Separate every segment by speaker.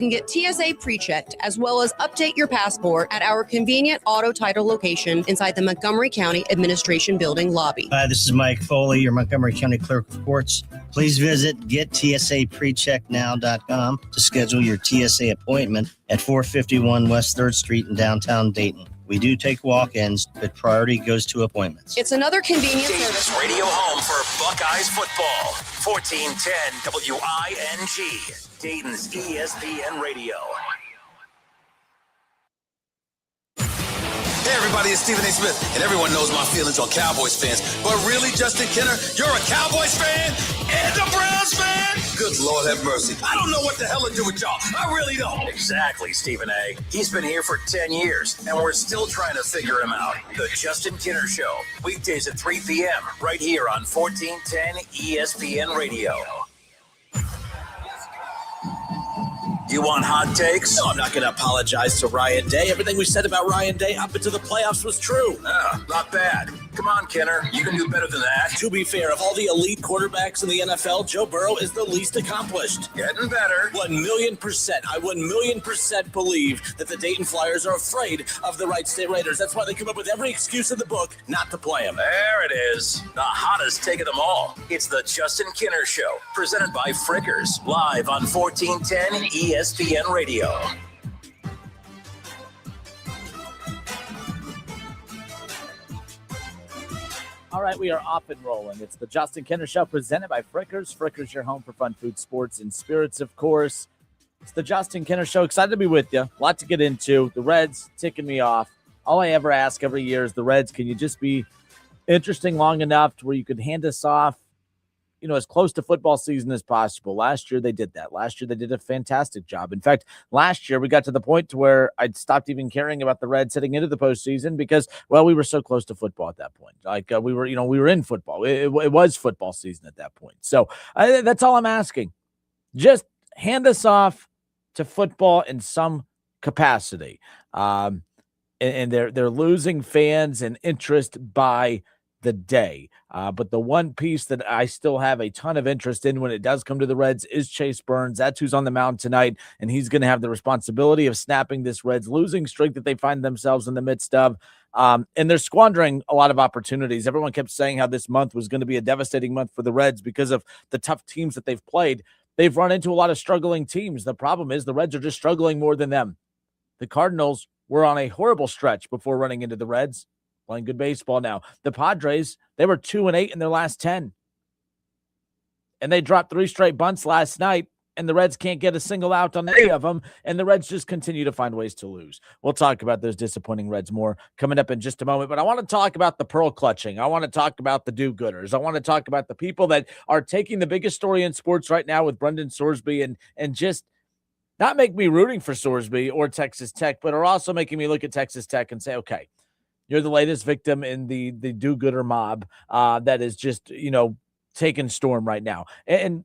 Speaker 1: You can get TSA pre-checked as well as update your passport at our convenient auto title location inside the Montgomery County Administration Building lobby.
Speaker 2: Hi, this is Mike Foley, your Montgomery County Clerk of Courts. Please visit GetTSAPrecheckNow.com to schedule your TSA appointment at 451 West 3rd Street in downtown Dayton. We do take walk-ins, but priority goes to appointments.
Speaker 1: It's another convenient
Speaker 3: Dayton's
Speaker 1: service.
Speaker 3: radio home for Buckeyes football. 1410 WING. Dayton's ESPN Radio.
Speaker 4: Hey everybody, it's Stephen A. Smith, and everyone knows my feelings on Cowboys fans. But really, Justin Kenner, you're a Cowboys fan and a Browns fan? Good Lord have mercy. I don't know what the hell to do with y'all. I really don't.
Speaker 3: Exactly, Stephen A. He's been here for 10 years, and we're still trying to figure him out. The Justin Kenner Show, weekdays at 3 p.m., right here on 1410 ESPN Radio. You want hot takes?
Speaker 5: No, I'm not going to apologize to Ryan Day. Everything we said about Ryan Day up into the playoffs was true.
Speaker 3: Not bad. Come on, Kenner. You can do better than that.
Speaker 5: To be fair, of all the elite quarterbacks in the NFL, Joe Burrow is the least accomplished.
Speaker 3: Getting better.
Speaker 5: 1,000,000%. I 1,000,000% believe that the Dayton Flyers are afraid of the Wright State Raiders. That's why they come up with every excuse in the book not to play them.
Speaker 3: There it is. The hottest take of them all. It's the Justin Kenner Show, presented by Frickers, live on 1410 ESPN Radio.
Speaker 6: All right, we are off and rolling. It's the Justin Kenner Show presented by Frickers. Frickers, your home for fun food, sports, and spirits, of course. It's the Justin Kenner Show. Excited to be with you. A lot to get into. The Reds ticking me off. All I ever ask every year is the Reds, can you just be interesting long enough to where you could hand us off, as close to football season as possible. Last year they did that. Last year they did a fantastic job. In fact, last year we got to the point to where I'd stopped even caring about the Reds heading into the postseason because, well, we were so close to football at that point. Like we were in football. It was football season at that point. So that's all I'm asking. Just hand us off to football in some capacity. And they're losing fans and interest by the day. But the one piece that I still have a ton of interest in when it does come to the Reds is Chase Burns. That's who's on the mound tonight, and he's going to have the responsibility of snapping this Reds losing streak that they find themselves in the midst of. And they're squandering a lot of opportunities. Everyone kept saying how this month was going to be a devastating month for the Reds because of the tough teams that they've played. They've run into a lot of struggling teams. The problem is the Reds are just struggling more than them. The Cardinals were on a horrible stretch before running into the Reds. Playing good baseball now. The Padres, they were 2-8 in their last 10. And they dropped 3 straight bunts last night, and the Reds can't get a single out on any of them, and the Reds just continue to find ways to lose. We'll talk about those disappointing Reds more coming up in just a moment, but I want to talk about the pearl clutching. I want to talk about the do-gooders. I want to talk about the people that are taking the biggest story in sports right now with Brendan Sorsby and just not make me rooting for Sorsby or Texas Tech, but are also making me look at Texas Tech and say, okay, you're the latest victim in the do-gooder mob that is just, taking storm right now. And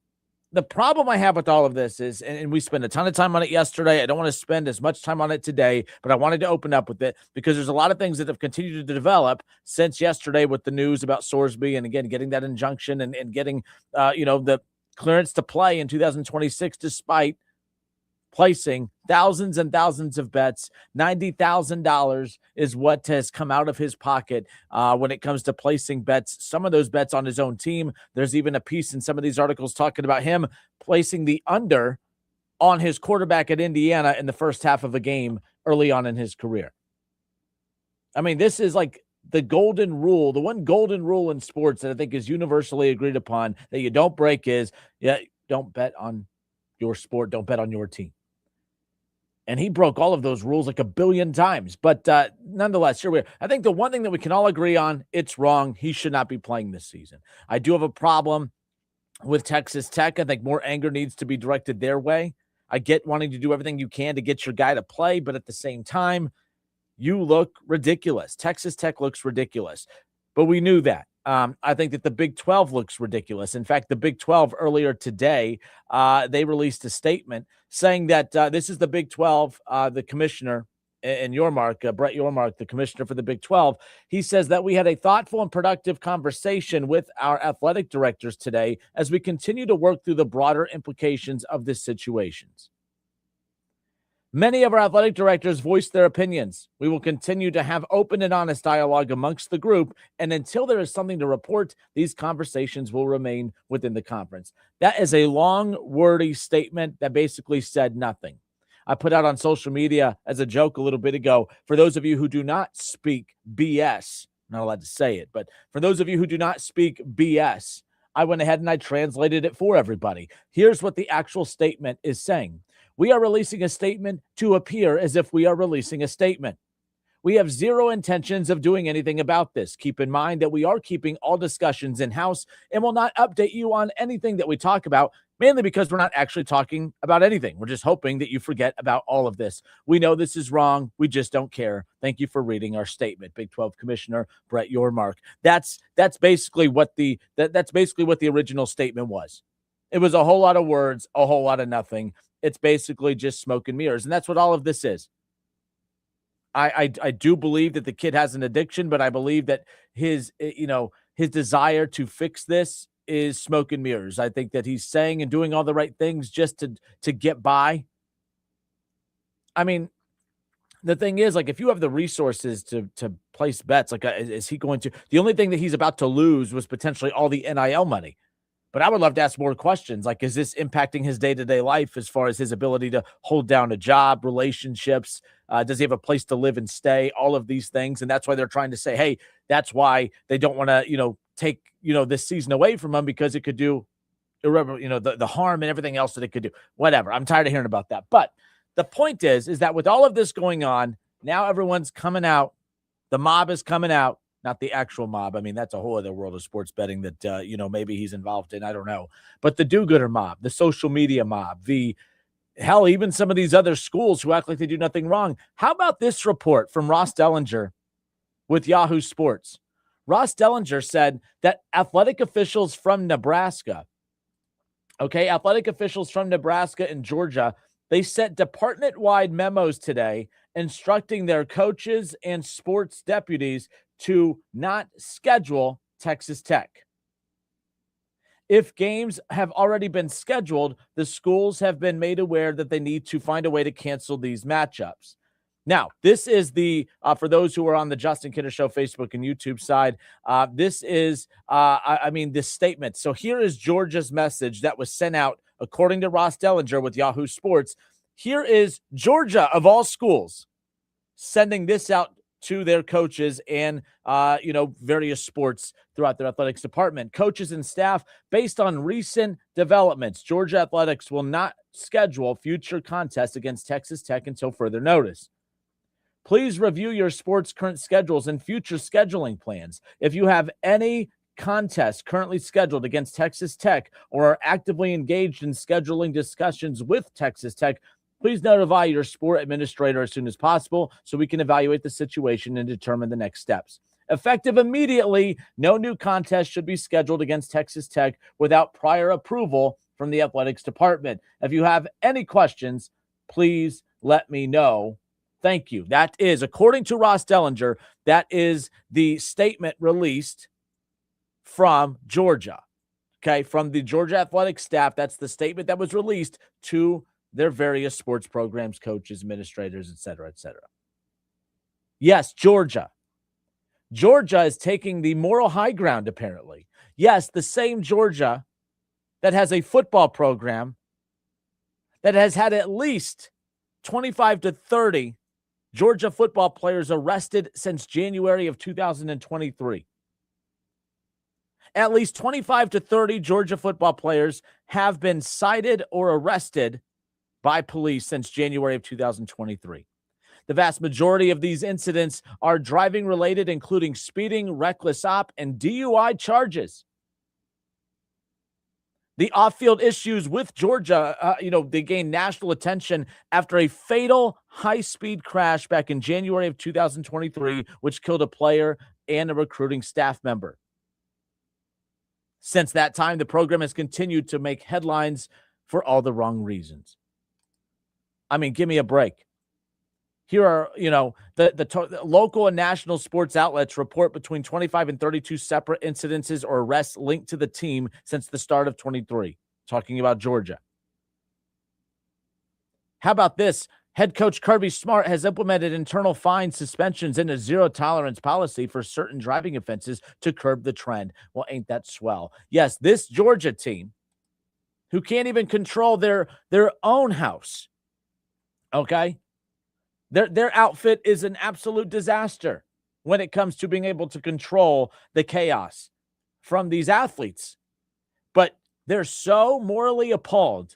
Speaker 6: the problem I have with all of this is, and we spent a ton of time on it yesterday. I don't want to spend as much time on it today, but I wanted to open up with it because there's a lot of things that have continued to develop since yesterday with the news about Sorsby and, again, getting that injunction and getting, the clearance to play in 2026 despite placing thousands and thousands of bets. $90,000 is what has come out of his pocket when it comes to placing bets. Some of those bets on his own team. There's even a piece in some of these articles talking about him placing the under on his quarterback at Indiana in the first half of a game early on in his career. I mean, this is like the golden rule, the one golden rule in sports that I think is universally agreed upon that you don't break is, don't bet on your sport, don't bet on your team. And he broke all of those rules like a billion times. But nonetheless, here we are. I think the one thing that we can all agree on, it's wrong. He should not be playing this season. I do have a problem with Texas Tech. I think more anger needs to be directed their way. I get wanting to do everything you can to get your guy to play, but at the same time, you look ridiculous. Texas Tech looks ridiculous. But we knew that. I think that the Big 12 looks ridiculous. In fact, the Big 12 earlier today, they released a statement saying that this is the Big 12, the commissioner, and Brett Yormark, the commissioner for the Big 12. He says that we had a thoughtful and productive conversation with our athletic directors today as we continue to work through the broader implications of this situation. Many of our athletic directors voiced their opinions. We will continue to have open and honest dialogue amongst the group, and until there is something to report, these conversations will remain within the conference. That is a long, wordy statement that basically said nothing. I put out on social media as a joke a little bit ago, for those of you who do not speak BS, I'm not allowed to say it, but for those of you who do not speak BS, I went ahead and I translated it for everybody. Here's what the actual statement is saying. We are releasing a statement to appear as if we are releasing a statement. We have zero intentions of doing anything about this. Keep in mind that we are keeping all discussions in-house and will not update you on anything that we talk about, mainly because we're not actually talking about anything. We're just hoping that you forget about all of this. We know this is wrong. We just don't care. Thank you for reading our statement. Big 12 Commissioner Brett Yormark. That's basically what the original statement was. It was a whole lot of words, a whole lot of nothing. It's basically just smoke and mirrors. And that's what all of this is. I do believe that the kid has an addiction, but I believe that his desire to fix this is smoke and mirrors. I think that he's saying and doing all the right things just to get by. I mean, the thing is, like, if you have the resources to place bets, like, is he going to? The only thing that he's about to lose was potentially all the NIL money. But I would love to ask more questions. Like, is this impacting his day-to-day life as far as his ability to hold down a job, relationships? Does he have a place to live and stay? All of these things. And that's why they're trying to say, hey, that's why they don't want to, take, this season away from him, because it could do the harm and everything else that it could do. Whatever. I'm tired of hearing about that. But the point is that with all of this going on, now everyone's coming out. The mob is coming out. Not the actual mob. I mean, that's a whole other world of sports betting that, maybe he's involved in. I don't know. But the do-gooder mob, the social media mob, even some of these other schools who act like they do nothing wrong. How about this report from Ross Dellinger with Yahoo Sports? Ross Dellinger said that athletic officials from Nebraska and Georgia, they sent department-wide memos today instructing their coaches and sports deputies to not schedule Texas Tech. If games have already been scheduled, the schools have been made aware that they need to find a way to cancel these matchups. Now, this is for those who are on the Justin Kinner Show Facebook and YouTube side, this is, this statement. So here is Georgia's message that was sent out, according to Ross Dellinger with Yahoo Sports. Here is Georgia, of all schools, sending this out to their coaches and, various sports throughout their athletics department. Coaches and staff, based on recent developments, Georgia Athletics will not schedule future contests against Texas Tech until further notice. Please review your sports' current schedules and future scheduling plans. If you have any contests currently scheduled against Texas Tech or are actively engaged in scheduling discussions with Texas Tech, please notify your sport administrator as soon as possible so we can evaluate the situation and determine the next steps. Effective immediately, no new contest should be scheduled against Texas Tech without prior approval from the athletics department. If you have any questions, please let me know. Thank you. That is, according to Ross Dellinger, that is the statement released from Georgia. Okay, from the Georgia athletic staff, that's the statement that was released to their various sports programs, coaches, administrators, et cetera, et cetera. Yes, Georgia. Georgia is taking the moral high ground, apparently. Yes, the same Georgia that has a football program that has had at least 25 to 30 Georgia football players arrested since January of 2023. At least 25 to 30 Georgia football players have been cited or arrested by police since January of 2023. The vast majority of these incidents are driving related, including speeding, reckless op, and DUI charges. The off-field issues with Georgia, they gained national attention after a fatal high-speed crash back in January of 2023, which killed a player and a recruiting staff member. Since that time, the program has continued to make headlines for all the wrong reasons. I mean, give me a break. Here are, the local and national sports outlets report between 25 and 32 separate incidences or arrests linked to the team since the start of 23, talking about Georgia. How about this? Head coach Kirby Smart has implemented internal fines, suspensions, and a zero-tolerance policy for certain driving offenses to curb the trend. Well, ain't that swell? Yes, this Georgia team, who can't even control their own house, okay? Their outfit is an absolute disaster when it comes to being able to control the chaos from these athletes. But they're so morally appalled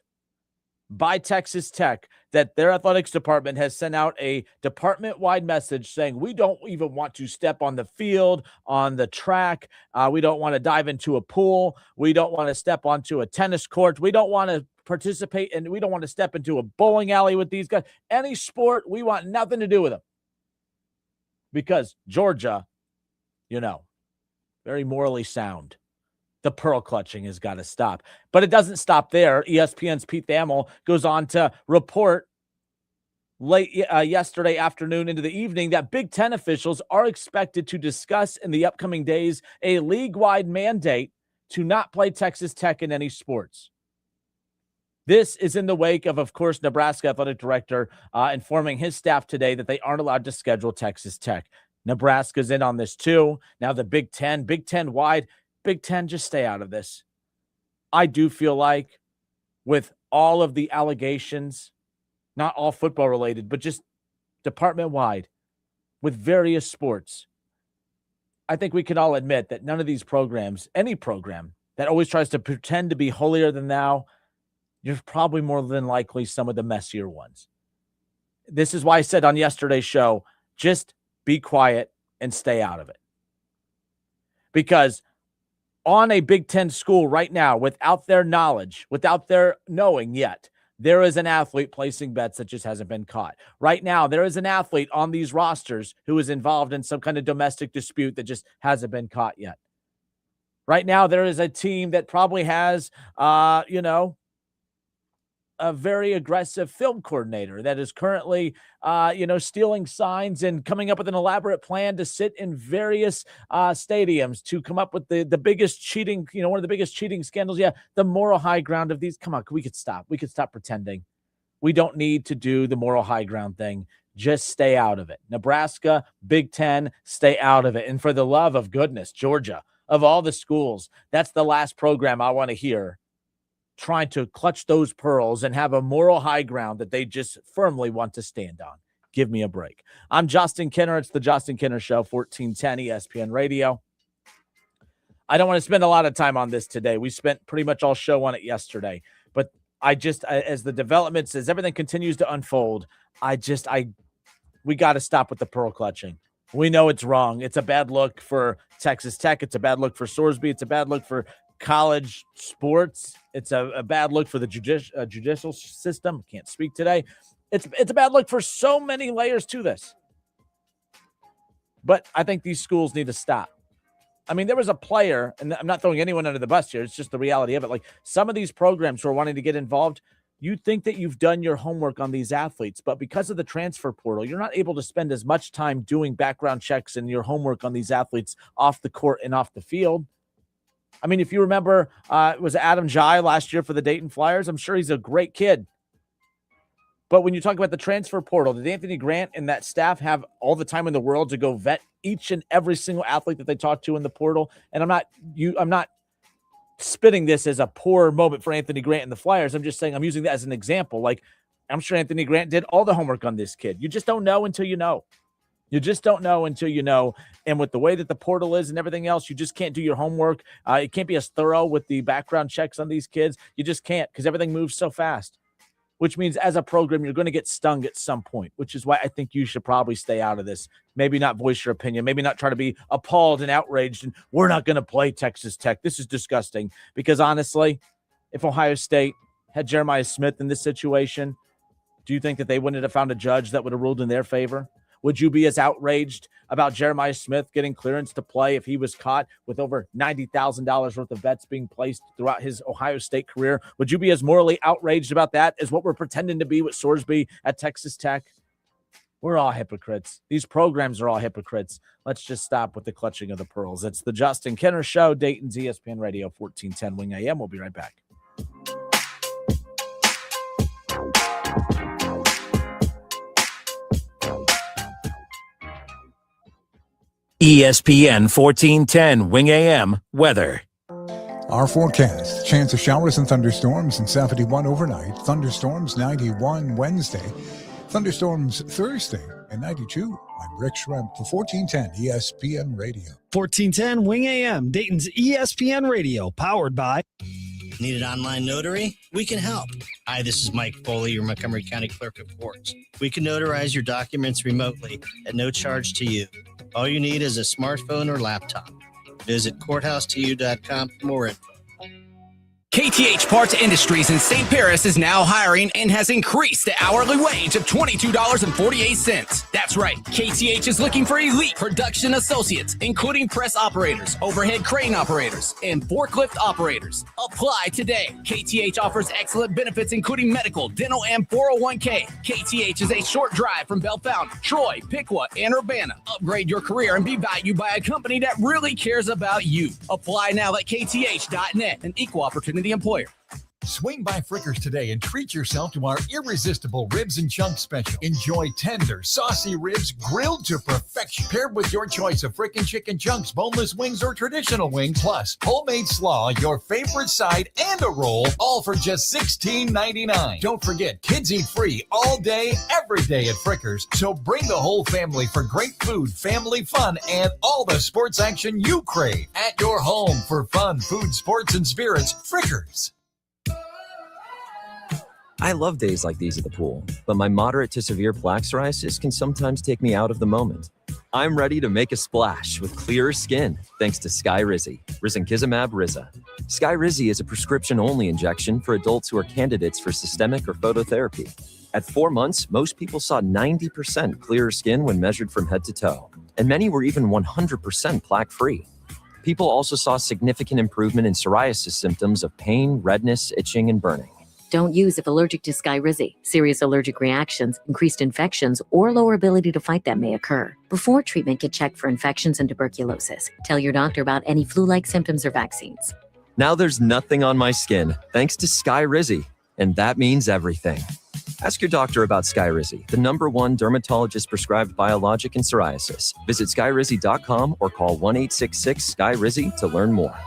Speaker 6: by Texas Tech that their athletics department has sent out a department-wide message saying, we don't even want to step on the field, on the track. We don't want to dive into a pool. We don't want to step onto a tennis court. We don't want to participate, and we don't want to step into a bowling alley with these guys. Any sport, we want nothing to do with them. Because Georgia, very morally sound. The pearl clutching has got to stop. But it doesn't stop there. ESPN's Pete Thamel goes on to report late yesterday afternoon into the evening that Big Ten officials are expected to discuss in the upcoming days a league-wide mandate to not play Texas Tech in any sports. This is in the wake of course, Nebraska athletic director informing his staff today that they aren't allowed to schedule Texas Tech. Nebraska's in on this too. Now the Big Ten wide. Big Ten, just stay out of this. I do feel like with all of the allegations, not all football related, but just department wide with various sports, I think we can all admit that none of these programs, any program that always tries to pretend to be holier than thou, you're probably more than likely some of the messier ones. This is why I said on yesterday's show, just be quiet and stay out of it. Because on a Big Ten school right now, without their knowledge, without their knowing yet, there is an athlete placing bets that just hasn't been caught. Right now, there is an athlete on these rosters who is involved in some kind of domestic dispute that just hasn't been caught yet. Right now, there is a team that probably has, a very aggressive film coordinator that is currently, stealing signs and coming up with an elaborate plan to sit in various stadiums to come up with the biggest cheating, one of the biggest cheating scandals. Yeah, the moral high ground of these. Come on, we could stop. We could stop pretending. We don't need to do the moral high ground thing. Just stay out of it. Nebraska, Big Ten, stay out of it. And for the love of goodness, Georgia, of all the schools, that's the last program I want to hear trying to clutch those pearls and have a moral high ground that they just firmly want to stand on. Give me a break. I'm Justin Kinner. It's the Justin Kinner Show, 1410 ESPN Radio. I don't want to spend a lot of time on this today. We spent pretty much all show on it yesterday. But as the developments, as everything continues to unfold, we got to stop with the pearl clutching. We know it's wrong. It's a bad look for Texas Tech. It's a bad look for Sorsby. It's a bad look for college sports. It's a bad look for the judicial system. Can't speak today. It's a bad look for so many layers to this. But I think these schools need to stop. I mean, there was a player, and I'm not throwing anyone under the bus here. It's just the reality of it. Like some of these programs who are wanting to get involved, you think that you've done your homework on these athletes, but because of the transfer portal, you're not able to spend as much time doing background checks and your homework on these athletes off the court and off the field. I mean, if you remember, it was Adam Jai last year for the Dayton Flyers. I'm sure he's a great kid. But when you talk about the transfer portal, did Anthony Grant and that staff have all the time in the world to go vet each and every single athlete that they talk to in the portal? And I'm not spitting this as a poor moment for Anthony Grant and the Flyers. I'm just saying I'm using that as an example. Like, I'm sure Anthony Grant did all the homework on this kid. You just don't know until you know. You just don't know until you know. And with the way that the portal is and everything else, you just can't do your homework. It can't be as thorough with the background checks on these kids. You just can't because everything moves so fast, which means as a program, you're going to get stung at some point, which is why I think you should probably stay out of this. Maybe not voice your opinion. Maybe not try to be appalled and outraged. And we're not going to play Texas Tech. This is disgusting. Because honestly, if Ohio State had Jeremiah Smith in this situation, do you think that they wouldn't have found a judge that would have ruled in their favor? Would you be as outraged about Jeremiah Smith getting clearance to play if he was caught with over $90,000 worth of bets being placed throughout his Ohio State career? Would you be as morally outraged about that as what we're pretending to be with Sorsby at Texas Tech? We're all hypocrites. These programs are all hypocrites. Let's just stop with the clutching of the pearls. It's the Justin Kinner Show, Dayton's ESPN Radio, 1410 Wing AM. We'll be right back.
Speaker 3: ESPN 1410 Wing AM weather.
Speaker 7: Our forecast: chance of showers and thunderstorms and 71 overnight. Thunderstorms 91 Wednesday. Thunderstorms Thursday and 92. I'm Rick Schremp for 1410 ESPN Radio.
Speaker 8: 1410 Wing AM, Dayton's ESPN Radio, powered by...
Speaker 2: Need an online notary? We can help. Hi, this is Mike Foley, your Montgomery County Clerk of Courts. We can notarize your documents remotely at no charge to you. All you need is a smartphone or laptop. Visit courthouse2u.com for more info.
Speaker 9: KTH Parts Industries in St. Paris is now hiring and has increased the hourly wage of $22.48. That's right. KTH is looking for elite production associates, including press operators, overhead crane operators, and forklift operators. Apply today. KTH offers excellent benefits, including medical, dental, and 401k. KTH is a short drive from Bellefonte, Troy, Piqua, and Urbana. Upgrade your career and be valued by a company that really cares about you. Apply now at kth.net, an equal opportunity employer.
Speaker 10: Swing by Frickers today and treat yourself to our irresistible ribs and chunks special. Enjoy tender, saucy ribs grilled to perfection, paired with your choice of frickin' chicken chunks, boneless wings, or traditional wings, plus homemade slaw, your favorite side, and a roll, all for just $16.99. Don't forget, kids eat free all day, every day at Frickers. So bring the whole family for great food, family fun, and all the sports action you crave at your home for fun, food, sports, and spirits. Frickers.
Speaker 11: I love days like these at the pool, but my moderate to severe plaque psoriasis can sometimes take me out of the moment. I'm ready to make a splash with clearer skin thanks to Skyrizi, risankizumab Riza. Skyrizi is a prescription-only injection for adults who are candidates for systemic or phototherapy. At 4 months, most people saw 90% clearer skin when measured from head to toe, and many were even 100% plaque-free. People also saw significant improvement in psoriasis symptoms of pain, redness, itching, and burning.
Speaker 12: Don't use if allergic to Skyrizi. Serious allergic reactions, increased infections, or lower ability to fight them may occur. Before treatment, get checked for infections and tuberculosis. Tell your doctor about any flu-like symptoms or vaccines.
Speaker 11: Now there's nothing on my skin thanks to Skyrizi, and that means everything. Ask your doctor about Skyrizi, the #1 dermatologist-prescribed biologic in psoriasis. Visit skyrizi.com or call 1-866-SKY-RIZI to learn more.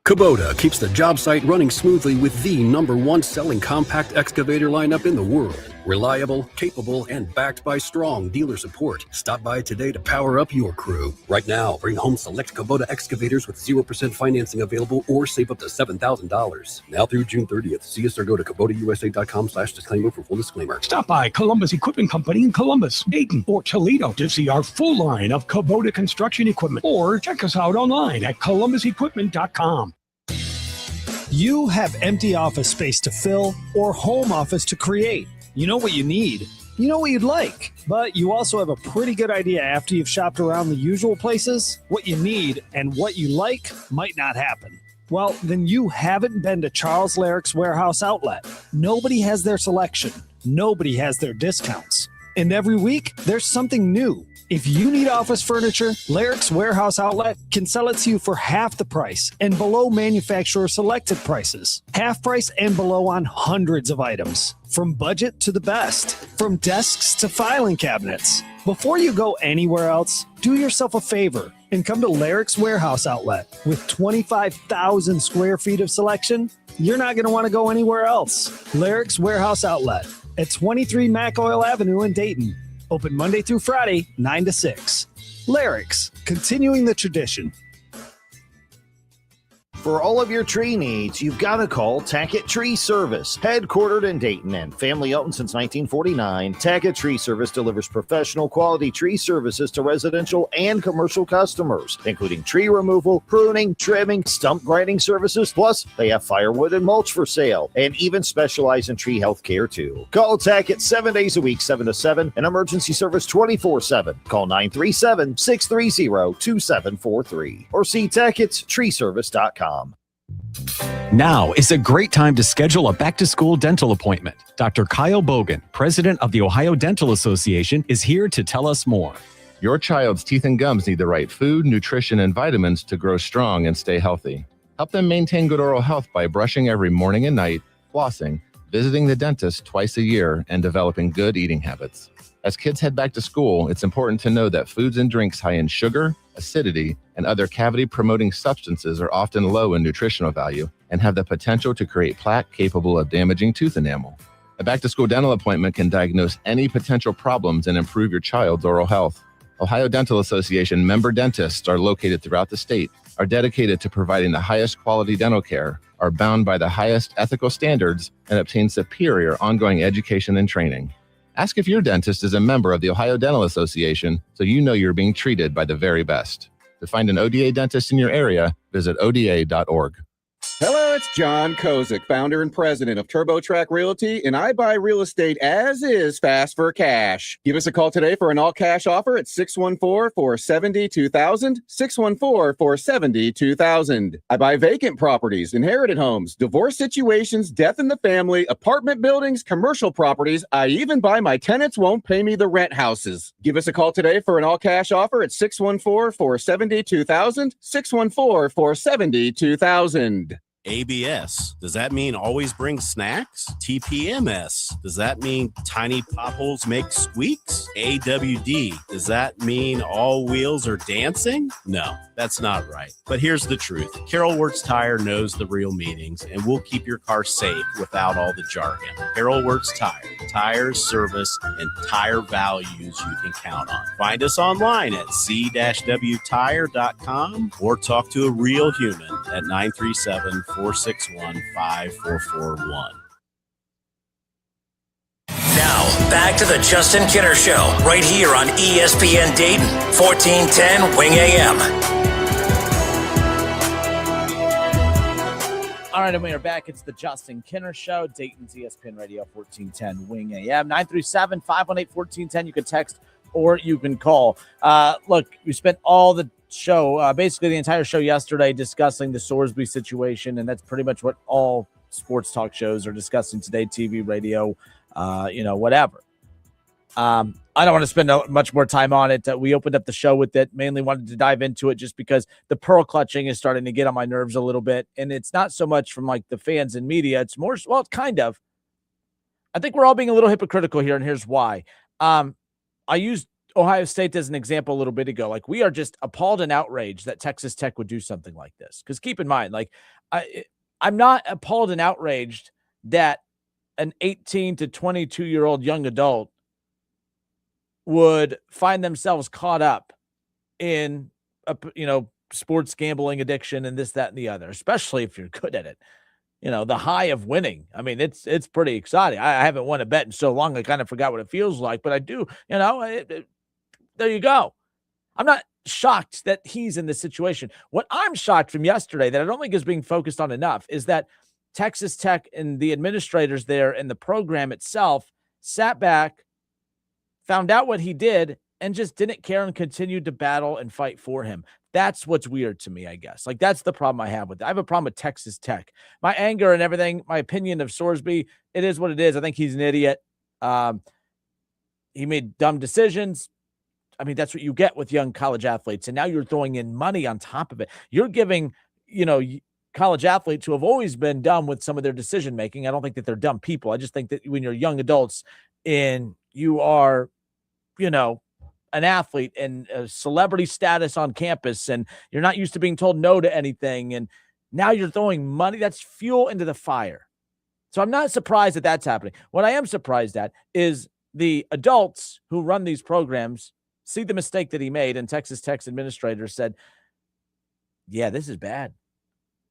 Speaker 13: Kubota keeps the job site running smoothly with the #1 selling compact excavator lineup in the world. Reliable, capable, and backed by strong dealer support. Stop by today to power up your crew. Right now, bring home select Kubota excavators with 0% financing available or save up to $7,000. Now through June 30th. See us or go to KubotaUSA.com/disclaimer for full disclaimer.
Speaker 14: Stop by Columbus Equipment Company in Columbus, Dayton, or Toledo to see our full line of Kubota construction equipment. Or check us out online at columbusequipment.com.
Speaker 8: You have empty office space to fill or home office to create. You know what you need. You know what you'd like. But you also have a pretty good idea after you've shopped around the usual places. What you need and what you like might not happen. Well, then you haven't been to Charles Larrick's Warehouse Outlet. Nobody has their selection. Nobody has their discounts. And every week, there's something new. If you need office furniture, Larrick's Warehouse Outlet can sell it to you for half the price and below manufacturer selected prices. Half price and below on hundreds of items. From budget to the best. From desks to filing cabinets. Before you go anywhere else, do yourself a favor and come to Larrick's Warehouse Outlet. With 25,000 square feet of selection, you're not going to want to go anywhere else. Larrick's Warehouse Outlet at 23 Mac Oil Avenue in Dayton. Open Monday through Friday, 9 to 6. Larrick's, continuing the tradition.
Speaker 15: For all of your tree needs, you've got to call Tackett Tree Service. Headquartered in Dayton and family owned since 1949, Tackett Tree Service delivers professional quality tree services to residential and commercial customers, including tree removal, pruning, trimming, stump grinding services. Plus, they have firewood and mulch for sale and even specialize in tree health care too. Call Tackett 7 days a week, 7 to 7, and emergency service 24/7. Call 937-630-2743 or see Tackett'sTreeService.com.
Speaker 16: Now is a great time to schedule a back-to-school dental appointment. Dr. Kyle Bogan, president of the Ohio Dental Association, is here to tell us more.
Speaker 17: Your child's teeth and gums need the right food, nutrition, and vitamins to grow strong and stay healthy. Help them maintain good oral health by brushing every morning and night, flossing, visiting the dentist twice a year, and developing good eating habits. As kids head back to school, it's important to know that foods and drinks high in sugar, acidity, and other cavity-promoting substances are often low in nutritional value and have the potential to create plaque capable of damaging tooth enamel. A back-to-school dental appointment can diagnose any potential problems and improve your child's oral health. Ohio Dental Association member dentists are located throughout the state, are dedicated to providing the highest quality dental care, are bound by the highest ethical standards, and obtain superior ongoing education and training. Ask if your dentist is a member of the Ohio Dental Association so you know you're being treated by the very best. To find an ODA dentist in your area, visit oda.org.
Speaker 18: Hello, it's John Kozik, founder and president of TurboTrack Realty, and I buy real estate as is fast for cash. Give us a call today for an all-cash offer at 614-470-2000, 614-470-2000. I buy vacant properties, inherited homes, divorce situations, death in the family, apartment buildings, commercial properties. I even buy my tenants won't pay me the rent houses. Give us a call today for an all-cash offer at 614-470-2000, 614-470-2000.
Speaker 19: ABS, does that mean always bring snacks? TPMS, does that mean tiny potholes make squeaks? AWD, does that mean all wheels are dancing? No, that's not right. But here's the truth. Carol Wirtz Tire knows the real meanings and will keep your car safe without all the jargon. Carol Wirtz Tire, tires, service, and tire values you can count on. Find us online at c-wtire.com or talk to a real human at 937-461-5441.
Speaker 3: Now, back to the Justin Kinner Show, right here on ESPN Dayton, 1410 Wing AM.
Speaker 6: All right, and we are back. It's the Justin Kinner Show, Dayton's ESPN Radio, 1410 Wing AM. 937-518-1410. You can text or you can call. Look, we spent all the show, basically the entire show yesterday, discussing the Sorsby situation, and that's pretty much what all sports talk shows are discussing today, TV, radio, whatever. I don't want to spend much more time on it. We opened up the show with it, mainly wanted to dive into it just because the pearl clutching is starting to get on my nerves a little bit, and it's not so much from like the fans and media. It's more, well, it's kind of. I think we're all being a little hypocritical here, and here's why. I used Ohio State as an example a little bit ago. Like, we are just appalled and outraged that Texas Tech would do something like this. Because keep in mind, like, I'm not appalled and outraged that an 18 to 22-year-old young adult would find themselves caught up in sports gambling addiction and this, that, and the other, especially if you're good at it. The high of winning. I mean, it's pretty exciting. I haven't won a bet in so long, I kind of forgot what it feels like, but I do, there you go. I'm not shocked that he's in this situation. What I'm shocked from yesterday that I don't think is being focused on enough is that Texas Tech and the administrators there and the program itself sat back, found out what he did, and just didn't care and continued to battle and fight for him. That's what's weird to me, I guess. Like, that's the problem I have with it. I have a problem with Texas Tech. My anger and everything, my opinion of Sorsby, it is what it is. I think he's an idiot. He made dumb decisions. I mean, that's what you get with young college athletes. And now you're throwing in money on top of it. You're giving, college athletes who have always been dumb with some of their decision-making. I don't think that they're dumb people. I just think that when you're young adults and you are, an athlete and a celebrity status on campus, and you're not used to being told no to anything, and now you're throwing money, that's fuel into the fire. So I'm not surprised that that's happening. What I am surprised at is the adults who run these programs see the mistake that he made, and Texas Tech's administrator said, yeah, this is bad.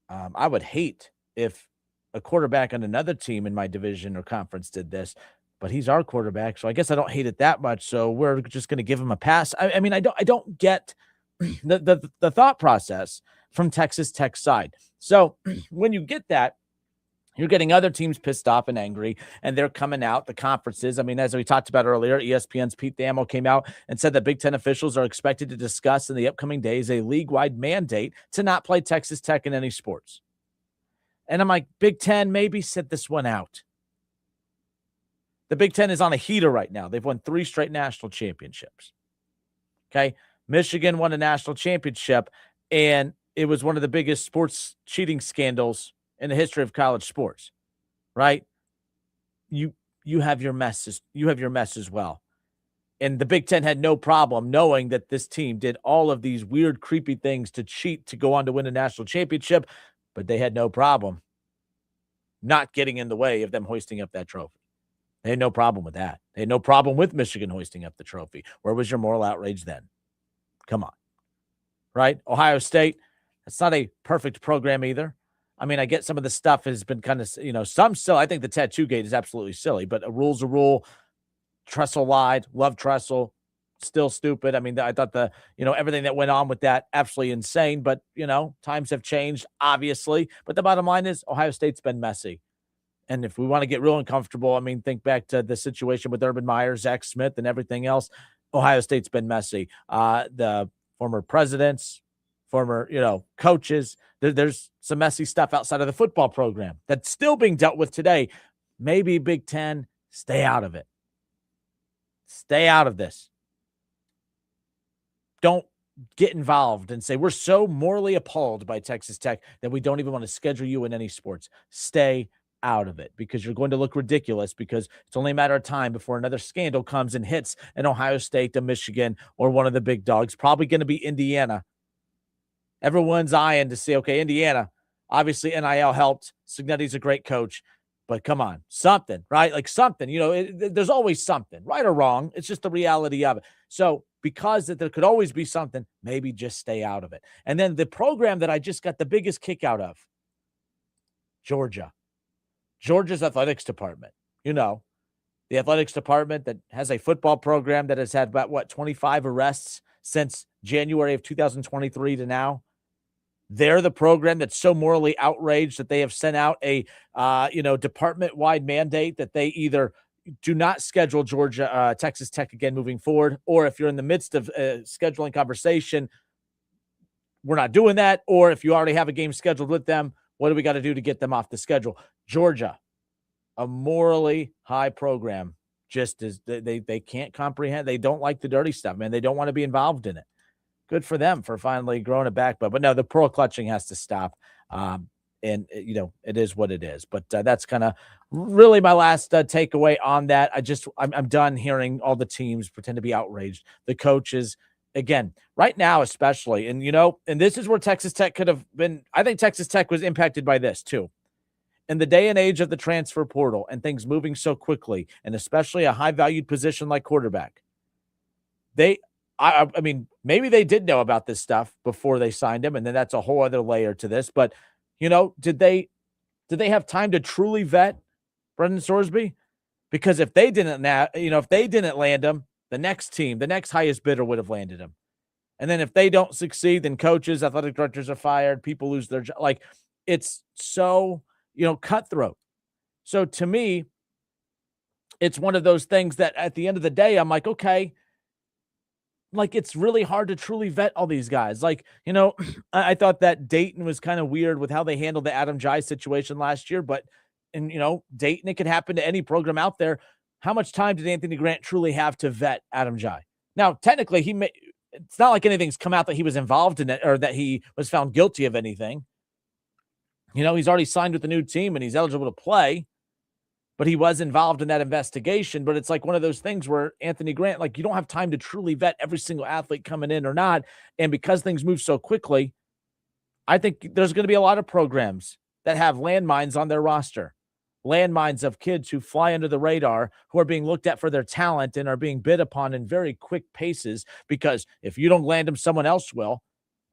Speaker 6: I would hate if a quarterback on another team in my division or conference did this, but he's our quarterback, so I guess I don't hate it that much. So we're just going to give him a pass. I mean, I don't get the thought process from Texas Tech's side. So when you get that, you're getting other teams pissed off and angry, and they're coming out, the conferences. I mean, as we talked about earlier, ESPN's Pete Thamel came out and said that Big Ten officials are expected to discuss in the upcoming days a league-wide mandate to not play Texas Tech in any sports. And I'm like, Big Ten, maybe sit this one out. The Big Ten is on a heater right now. They've won 3 straight national championships. Okay. Michigan won a national championship, and it was one of the biggest sports cheating scandals in the history of college sports, right? you have your mess. You have your mess as well. And the Big Ten had no problem knowing that this team did all of these weird, creepy things to cheat to go on to win a national championship, but they had no problem not getting in the way of them hoisting up that trophy. They had no problem with that. They had no problem with Michigan hoisting up the trophy. Where was your moral outrage then? Come on. Right? Ohio State, it's not a perfect program either. I mean, I get some of the stuff has been kind of, some still, I think the tattoo gate is absolutely silly, but a rule's a rule. Tressel lied, love Tressel, still stupid. I mean, I thought everything that went on with that, absolutely insane, but, times have changed, obviously. But the bottom line is Ohio State's been messy. And if we want to get real uncomfortable, I mean, think back to the situation with Urban Meyer, Zach Smith, and everything else. Ohio State's been messy. The former presidents, former, coaches, there's some messy stuff outside of the football program that's still being dealt with today. Maybe Big Ten, stay out of it. Stay out of this. Don't get involved and say, we're so morally appalled by Texas Tech that we don't even want to schedule you in any sports. Stay out of it, because you're going to look ridiculous, because it's only a matter of time before another scandal comes and hits an Ohio State, a Michigan, or one of the big dogs. Probably going to be Indiana. Everyone's eyeing to see, okay, Indiana, obviously NIL helped. Signetti's a great coach, but come on, something, right? Like something, there's always something, right or wrong. It's just the reality of it. So because that there could always be something, maybe just stay out of it. And then the program that I just got the biggest kick out of, Georgia's athletics department, the athletics department that has a football program that has had about 25 arrests since January of 2023 to now. They're the program that's so morally outraged that they have sent out a, department-wide mandate that they either do not schedule Texas Tech again moving forward, or if you're in the midst of scheduling conversation, we're not doing that. Or if you already have a game scheduled with them, what do we got to do to get them off the schedule? Georgia, a morally high program, just as they can't comprehend. They don't like the dirty stuff, man. They don't want to be involved in it. Good for them for finally growing it back. But no, the pearl clutching has to stop. And, it is what it is. But that's kind of really my last takeaway on that. I'm done hearing all the teams pretend to be outraged. The coaches, again, right now especially, and, and this is where Texas Tech could have been. I think Texas Tech was impacted by this too. In the day and age of the transfer portal and things moving so quickly, and especially a high-valued position like quarterback, I mean, maybe they did know about this stuff before they signed him, and then that's a whole other layer to this. But, did they have time to truly vet Brendan Sorsby? Because if they didn't land him, the next team, the next highest bidder would have landed him. And then if they don't succeed, then coaches, athletic directors are fired, people lose their job. Like, it's so, cutthroat. So to me, it's one of those things that at the end of the day, I'm like, okay, like, it's really hard to truly vet all these guys. Like, I thought that Dayton was kind of weird with how they handled the Adam Jai situation last year, but, Dayton, it could happen to any program out there. How much time did Anthony Grant truly have to vet Adam Jai? Now, technically, it's not like anything's come out that he was involved in it or that he was found guilty of anything. He's already signed with the new team and he's eligible to play, but he was involved in that investigation. But it's like one of those things where Anthony Grant, like, you don't have time to truly vet every single athlete coming in or not. And because things move so quickly, I think there's going to be a lot of programs that have landmines on their roster, landmines of kids who fly under the radar, who are being looked at for their talent and are being bid upon in very quick paces, because if you don't land them, someone else will.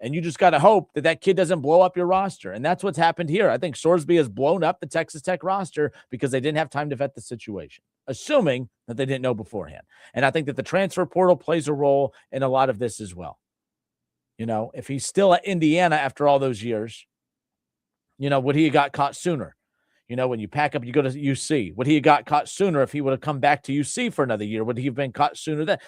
Speaker 6: And you just got to hope that that kid doesn't blow up your roster. And that's what's happened here. I think Sorsby has blown up the Texas Tech roster because they didn't have time to vet the situation, assuming that they didn't know beforehand. And I think that the transfer portal plays a role in a lot of this as well. If he's still at Indiana after all those years, would he have got caught sooner? When you pack up, you go to UC. Would he have got caught sooner if he would have come back to UC for another year? Would he have been caught sooner then?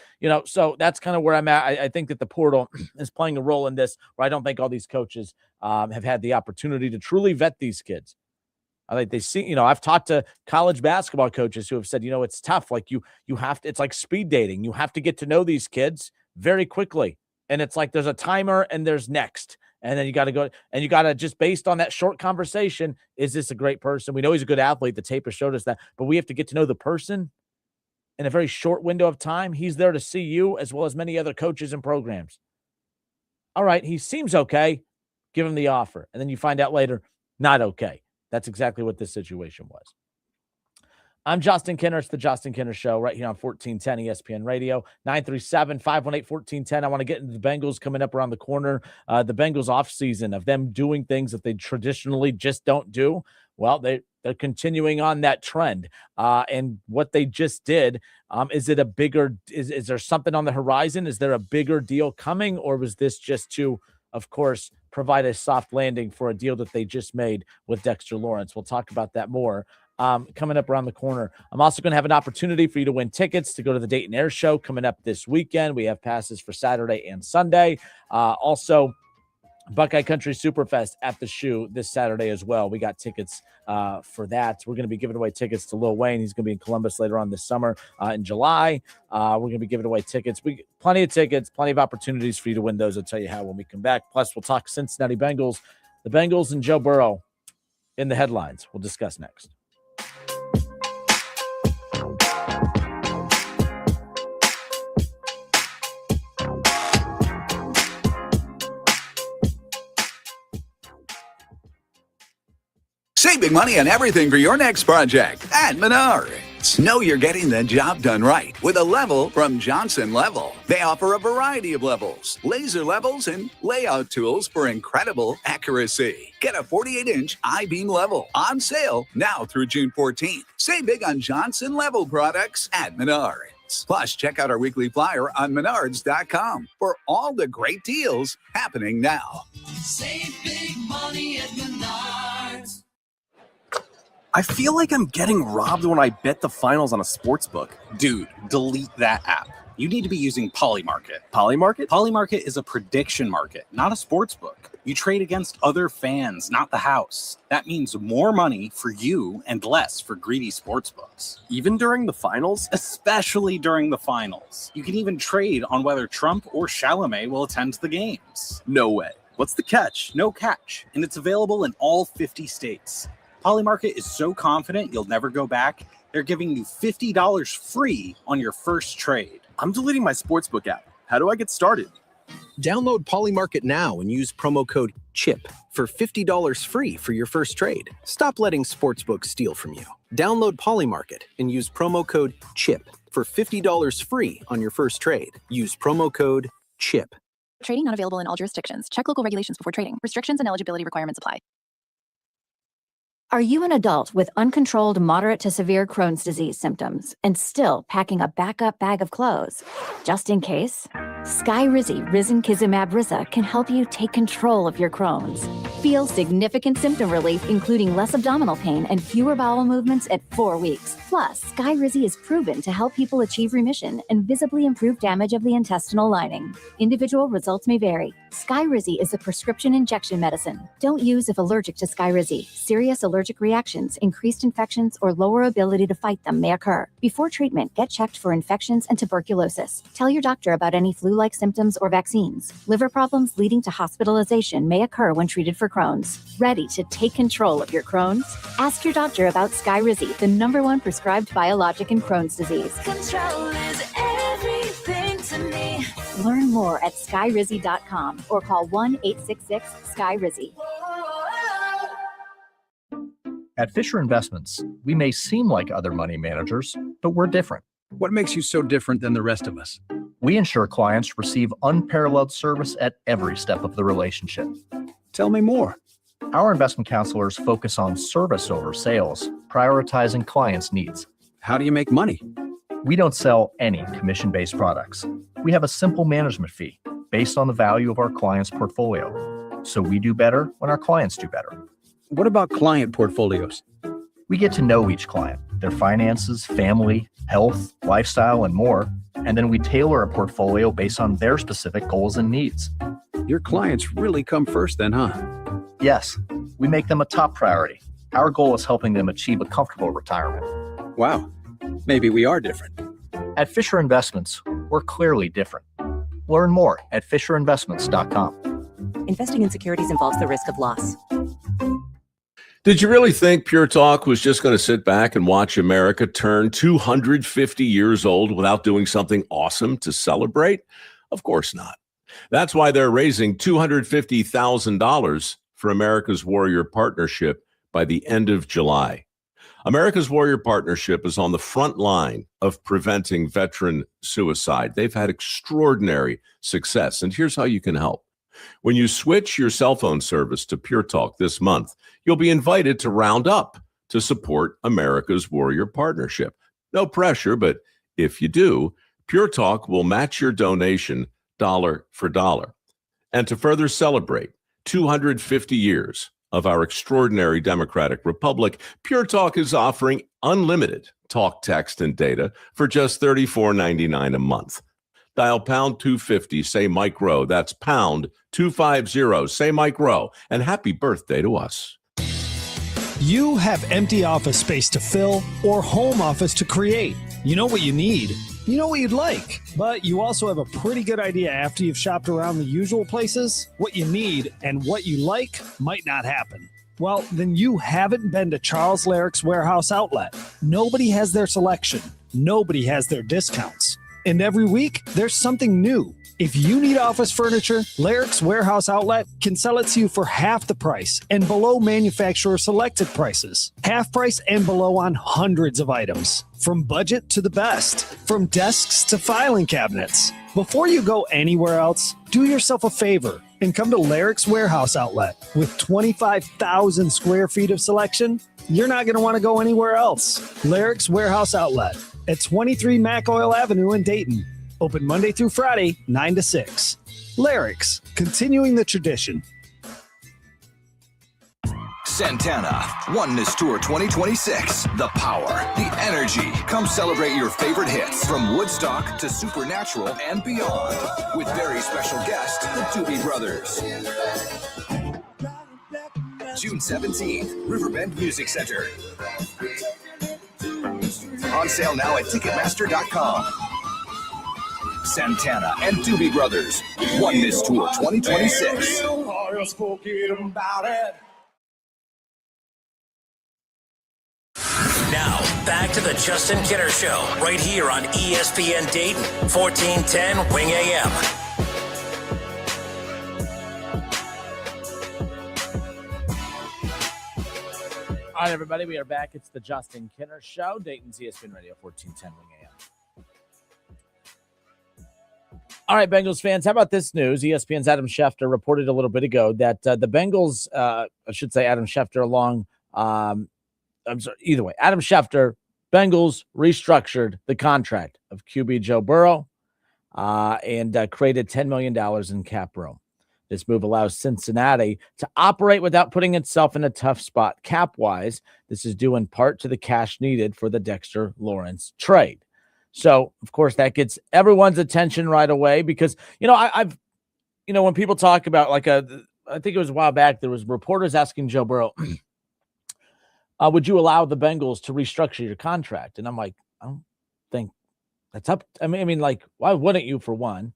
Speaker 6: So that's kind of where I'm at. I think that the portal is playing a role in this, where I don't think all these coaches have had the opportunity to truly vet these kids. I think they see, I've talked to college basketball coaches who have said, it's tough. Like you have to, it's like speed dating. You have to get to know these kids very quickly. And it's like there's a timer and there's next. And then you got to go and you got to just based on that short conversation, is this a great person? We know he's a good athlete. The tape has showed us that, but we have to get to know the person in a very short window of time. He's there to see you as well as many other coaches and programs. All right, he seems okay. Give him the offer. And then you find out later, not okay. That's exactly what this situation was. I'm Justin Kinner. It's the Justin Kinner Show right here on 1410 ESPN Radio, 937-518-1410. I want to get into the Bengals coming up around the corner. The Bengals offseason of them doing things that they traditionally just don't do. Well, they're continuing on that trend. And what they just did, is it a bigger – is there something on the horizon? Is there a bigger deal coming? Or was this just to, of course, provide a soft landing for a deal that they just made with Dexter Lawrence? We'll talk about that more. Coming up around the corner. I'm also going to have an opportunity for you to win tickets to go to the Dayton Air Show coming up this weekend. We have passes for Saturday and Sunday. Also, Buckeye Country Superfest at the Shoe this Saturday as well. We got tickets for that. We're going to be giving away tickets to Lil Wayne. He's going to be in Columbus later on this summer in July. We're going to be giving away tickets. Plenty of tickets, plenty of opportunities for you to win those. I'll tell you how when we come back. Plus, we'll talk Cincinnati Bengals. The Bengals and Joe Burrow in the headlines. We'll discuss next.
Speaker 20: Save big money on everything for your next project at Menards. Know you're getting the job done right with a level from Johnson Level. They offer a variety of levels, laser levels, and layout tools for incredible accuracy. Get a 48-inch I-beam level on sale now through June 14th. Save big on Johnson Level products at Menards. Plus, check out our weekly flyer on menards.com for all the great deals happening now.
Speaker 21: Save big money at Menards.
Speaker 22: I feel like I'm getting robbed when I bet the finals on a sports book.
Speaker 23: Dude, delete that app. You need to be using Polymarket.
Speaker 22: Polymarket?
Speaker 23: Polymarket is a prediction market, not a sports book. You trade against other fans, not the house. That means more money for you and less for greedy sports books.
Speaker 22: Even during the finals?
Speaker 23: Especially during the finals. You can even trade on whether Trump or Chalamet will attend the games.
Speaker 22: No way. What's the catch?
Speaker 23: No catch. And it's available in all 50 states. Polymarket is so confident you'll never go back, they're giving you $50 free on your first trade.
Speaker 22: I'm deleting my sportsbook app. How do I get started?
Speaker 24: Download Polymarket now and use promo code CHIP for $50 free for your first trade. Stop letting sportsbooks steal from you. Download Polymarket and use promo code CHIP for $50 free on your first trade. Use promo code CHIP.
Speaker 25: Trading not available in all jurisdictions. Check local regulations before trading. Restrictions and eligibility requirements apply.
Speaker 26: Are you an adult with uncontrolled moderate to severe Crohn's disease symptoms and still packing a backup bag of clothes? Just in case, Skyrizi Risankizumab Riza can help you take control of your Crohn's. Feel significant symptom relief, including less abdominal pain and fewer bowel movements at 4 weeks. Plus, Skyrizi is proven to help people achieve remission and visibly improve damage of the intestinal lining. Individual results may vary. Skyrizi is a prescription injection medicine. Don't use if allergic to Skyrizi. Serious allergic reactions, increased infections, or lower ability to fight them may occur. Before treatment, get checked for infections and tuberculosis. Tell your doctor about any flu-like symptoms or vaccines. Liver problems leading to hospitalization may occur when treated for Crohn's. Ready to take control of your Crohn's? Ask your doctor about Skyrizi, the #1 prescribed biologic in Crohn's disease.
Speaker 21: Control is everything to me.
Speaker 26: Learn more at skyrizi.com or call 1-866-SKY-RIZZY.
Speaker 27: At Fisher Investments, we may seem like other money managers, but we're different.
Speaker 28: What makes you so different than the rest of us?
Speaker 27: We ensure clients receive unparalleled service at every step of the relationship.
Speaker 28: Tell me more.
Speaker 27: Our investment counselors focus on service over sales, prioritizing clients' needs.
Speaker 28: How do you make money?
Speaker 27: We don't sell any commission-based products. We have a simple management fee based on the value of our client's portfolio. So we do better when our clients do better.
Speaker 28: What about client portfolios?
Speaker 27: We get to know each client, their finances, family, health, lifestyle, and more, and then we tailor a portfolio based on their specific goals and needs.
Speaker 28: Your clients really come first then, huh?
Speaker 27: Yes, we make them a top priority. Our goal is helping them achieve a comfortable retirement.
Speaker 28: Wow, maybe we are different.
Speaker 27: At Fisher Investments, we're clearly different. Learn more at FisherInvestments.com.
Speaker 1: Investing in securities involves the risk of loss.
Speaker 2: Did you really think Pure Talk was just going to sit back and watch America turn 250 years old without doing something awesome to celebrate? Of course not. That's why they're raising $250,000 for America's Warrior Partnership by the end of July. America's Warrior Partnership is on the front line of preventing veteran suicide. They've had extraordinary success, and here's how you can help. When you switch your cell phone service to Pure Talk this month, you'll be invited to round up to support America's Warrior Partnership. No pressure, but if you do, Pure Talk will match your donation dollar for dollar. And to further celebrate 250 years of our extraordinary democratic republic, Pure Talk is offering unlimited talk, text, and data for just $34.99 a month. Dial pound 250, say Mike Rowe. That's pound 250, say Mike Rowe. And happy birthday to us.
Speaker 8: You have empty office space to fill or home office to create. You know what you need. You know what you'd like. But you also have a pretty good idea after you've shopped around the usual places. What you need and what you like might not happen. Well, then you haven't been to Charles Larick's Warehouse Outlet. Nobody has their selection. Nobody has their discounts. And every week, there's something new. If you need office furniture, Larick's Warehouse Outlet can sell it to you for half the price and below manufacturer selected prices. Half price and below on hundreds of items. From budget to the best. From desks to filing cabinets. Before you go anywhere else, do yourself a favor and come to Larick's Warehouse Outlet. With 25,000 square feet of selection, you're not going to want to go anywhere else. Larick's Warehouse Outlet at 23 Mac Oil Avenue in Dayton. Open Monday through Friday, 9 to 6. Larick's, continuing the tradition.
Speaker 3: Santana, Oneness Tour 2026. The power, the energy. Come celebrate your favorite hits from Woodstock to Supernatural and beyond. With very special guest, the Doobie Brothers. June 17th, Riverbend Music Center. On sale now at Ticketmaster.com. Santana and Doobie Brothers, Oneness Tour 2026. Now, back to the Justin Kinner Show, right here on ESPN Dayton, 1410 Wing AM.
Speaker 6: All right, everybody, we are back. It's the Justin Kinner Show, Dayton's ESPN Radio, 1410 Wing AM. All right, Bengals fans, how about this news? ESPN's Adam Schefter reported a little bit ago that the Bengals, I should say Adam Schefter either way, Adam Schefter, Bengals restructured the contract of QB Joe Burrow and created $10 million in cap room. This move allows Cincinnati to operate without putting itself in a tough spot cap-wise. This is due in part to the cash needed for the Dexter Lawrence trade. So, of course, that gets everyone's attention right away because, I've when people talk about I think it was a while back, there was reporters asking Joe Burrow, would you allow the Bengals to restructure your contract? And I'm like, I don't think that's up. I mean, why wouldn't you, for one?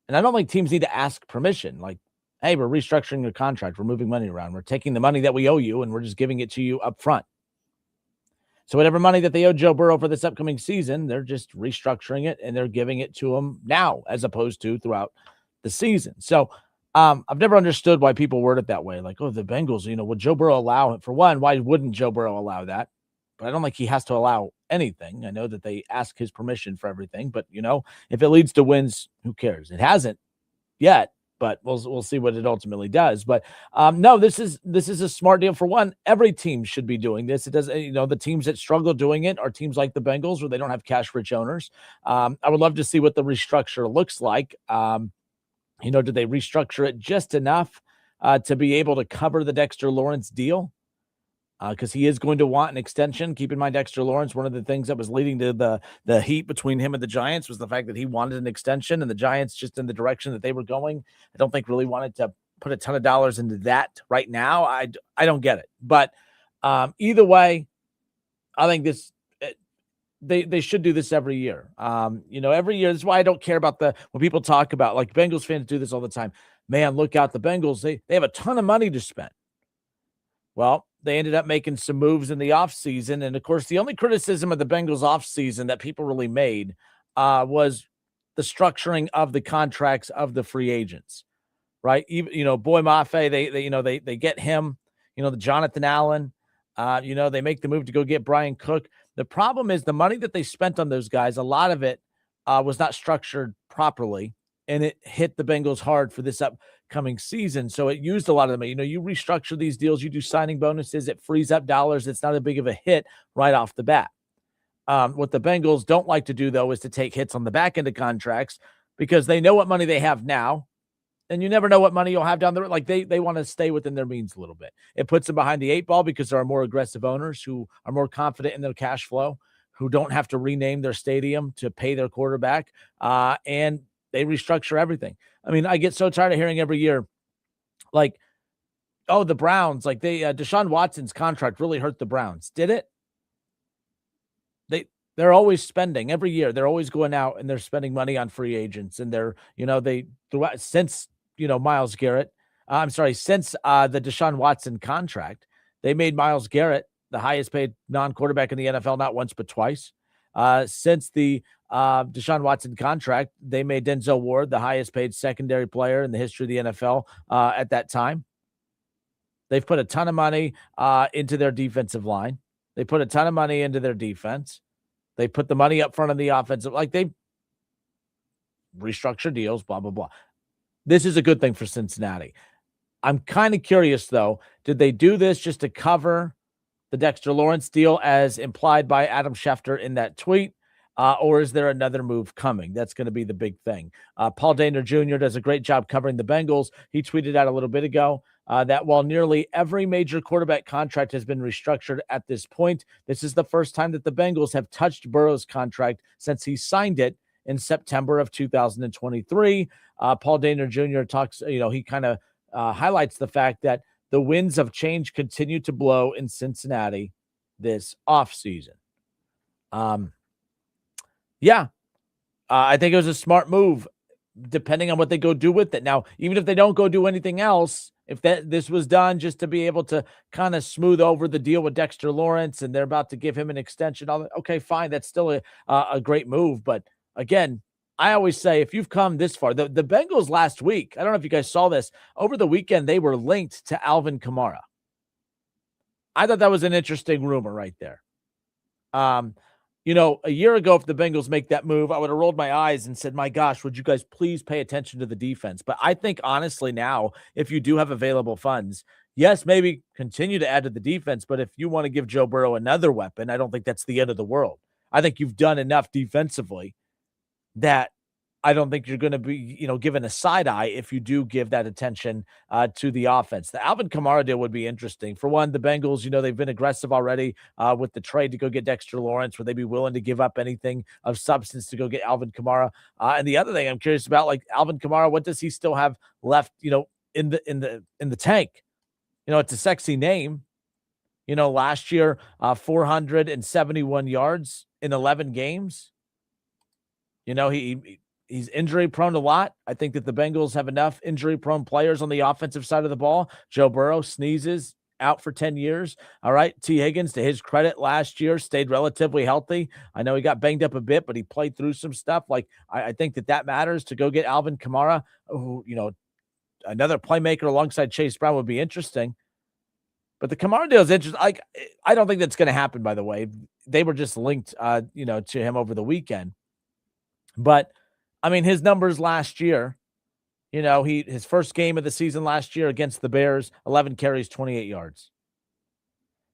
Speaker 6: And I don't think teams need to ask permission. Like, hey, we're restructuring your contract. We're moving money around. We're taking the money that we owe you, and we're just giving it to you up front. So whatever money that they owe Joe Burrow for this upcoming season, they're just restructuring it, and they're giving it to him now as opposed to throughout the season. So I've never understood why people word it that way. Like, oh, the Bengals, would Joe Burrow allow it? For one, why wouldn't Joe Burrow allow that? But I don't think he has to allow anything. I know that they ask his permission for everything, but if it leads to wins, who cares? It hasn't yet, but we'll see what it ultimately does. But no, this is a smart deal. For one, every team should be doing this. It does, the teams that struggle doing it are teams like the Bengals, where they don't have cash-rich owners. I would love to see what the restructure looks like. Do they restructure it just enough to be able to cover the Dexter Lawrence deal? Because he is going to want an extension. Keep in mind, Dexter Lawrence, one of the things that was leading to the heat between him and the Giants was the fact that he wanted an extension, and the Giants, just in the direction that they were going, I don't think really wanted to put a ton of dollars into that right now. I don't get it. But either way, I think they should do this every year. Every year. This is why I don't care about when people talk about, like, Bengals fans do this all the time. man, look out, the Bengals, they have a ton of money to spend. Well, they ended up making some moves in the offseason. And of course, the only criticism of the Bengals offseason that people really made was the structuring of the contracts of the free agents, right? Even, Boy Mafe, they get him, the Jonathan Allen, they make the move to go get Brian Cook. The problem is the money that they spent on those guys, a lot of it was not structured properly, and it hit the Bengals hard for this upcoming season. So it used a lot of the money. You restructure these deals, you do signing bonuses, it frees up dollars. It's not a big of a hit right off the bat. What the Bengals don't like to do, though, is to take hits on the back end of contracts because they know what money they have now, and you never know what money you'll have down the road. Like they want to stay within their means a little bit. It puts them behind the 8 ball because there are more aggressive owners who are more confident in their cash flow, who don't have to rename their stadium to pay their quarterback, and they restructure everything. I mean, I get so tired of hearing every year, like, oh, the Browns, like Deshaun Watson's contract really hurt the Browns. Did it? They're always spending every year. They're always going out and they're spending money on free agents. And since Myles Garrett, since the Deshaun Watson contract, they made Myles Garrett the highest paid non-quarterback in the NFL, not once, but twice. Since the Deshaun Watson contract, they made Denzel Ward the highest paid secondary player in the history of the NFL at that time. They've put a ton of money into their defensive line. They put a ton of money into their defense. They put the money up front of the offensive, like they restructure deals, blah, blah, blah. This is a good thing for Cincinnati. I'm kind of curious, though. Did they do this just to cover the Dexter Lawrence deal as implied by Adam Schefter in that tweet? Or is there another move coming? That's going to be the big thing. Paul Dehner Jr. does a great job covering the Bengals. He tweeted out a little bit ago that while nearly every major quarterback contract has been restructured at this point, this is the first time that the Bengals have touched Burrow's contract since he signed it in September of 2023. Paul Dehner Jr. talks, he kind of highlights the fact that the winds of change continue to blow in Cincinnati this offseason. I think it was a smart move, depending on what they go do with it. Now, even if they don't go do anything else, if this was done just to be able to kind of smooth over the deal with Dexter Lawrence and they're about to give him an extension, okay, fine. That's still a great move. But again, I always say if you've come this far, the Bengals last week, I don't know if you guys saw this, over the weekend, they were linked to Alvin Kamara. I thought that was an interesting rumor right there. A year ago, if the Bengals make that move, I would have rolled my eyes and said, my gosh, would you guys please pay attention to the defense? But I think, honestly, now, if you do have available funds, yes, maybe continue to add to the defense. But if you want to give Joe Burrow another weapon, I don't think that's the end of the world. I think you've done enough defensively that I don't think you're going to be, given a side eye if you do give that attention to the offense. The Alvin Kamara deal would be interesting. For one, the Bengals, they've been aggressive already with the trade to go get Dexter Lawrence. Would they be willing to give up anything of substance to go get Alvin Kamara? And the other thing I'm curious about, like Alvin Kamara, what does he still have left, in the tank? It's a sexy name. Last year, 471 yards in 11 games. He's injury prone a lot. I think that the Bengals have enough injury prone players on the offensive side of the ball. Joe Burrow sneezes, out for 10 years. All right. T. Higgins, to his credit, last year stayed relatively healthy. I know he got banged up a bit, but he played through some stuff. Like, I think that matters to go get Alvin Kamara, who, another playmaker alongside Chase Brown would be interesting. But the Kamara deal is interesting. I don't think that's going to happen, by the way. They were just linked, to him over the weekend. But I mean, his numbers last year, his first game of the season last year against the Bears, 11 carries, 28 yards.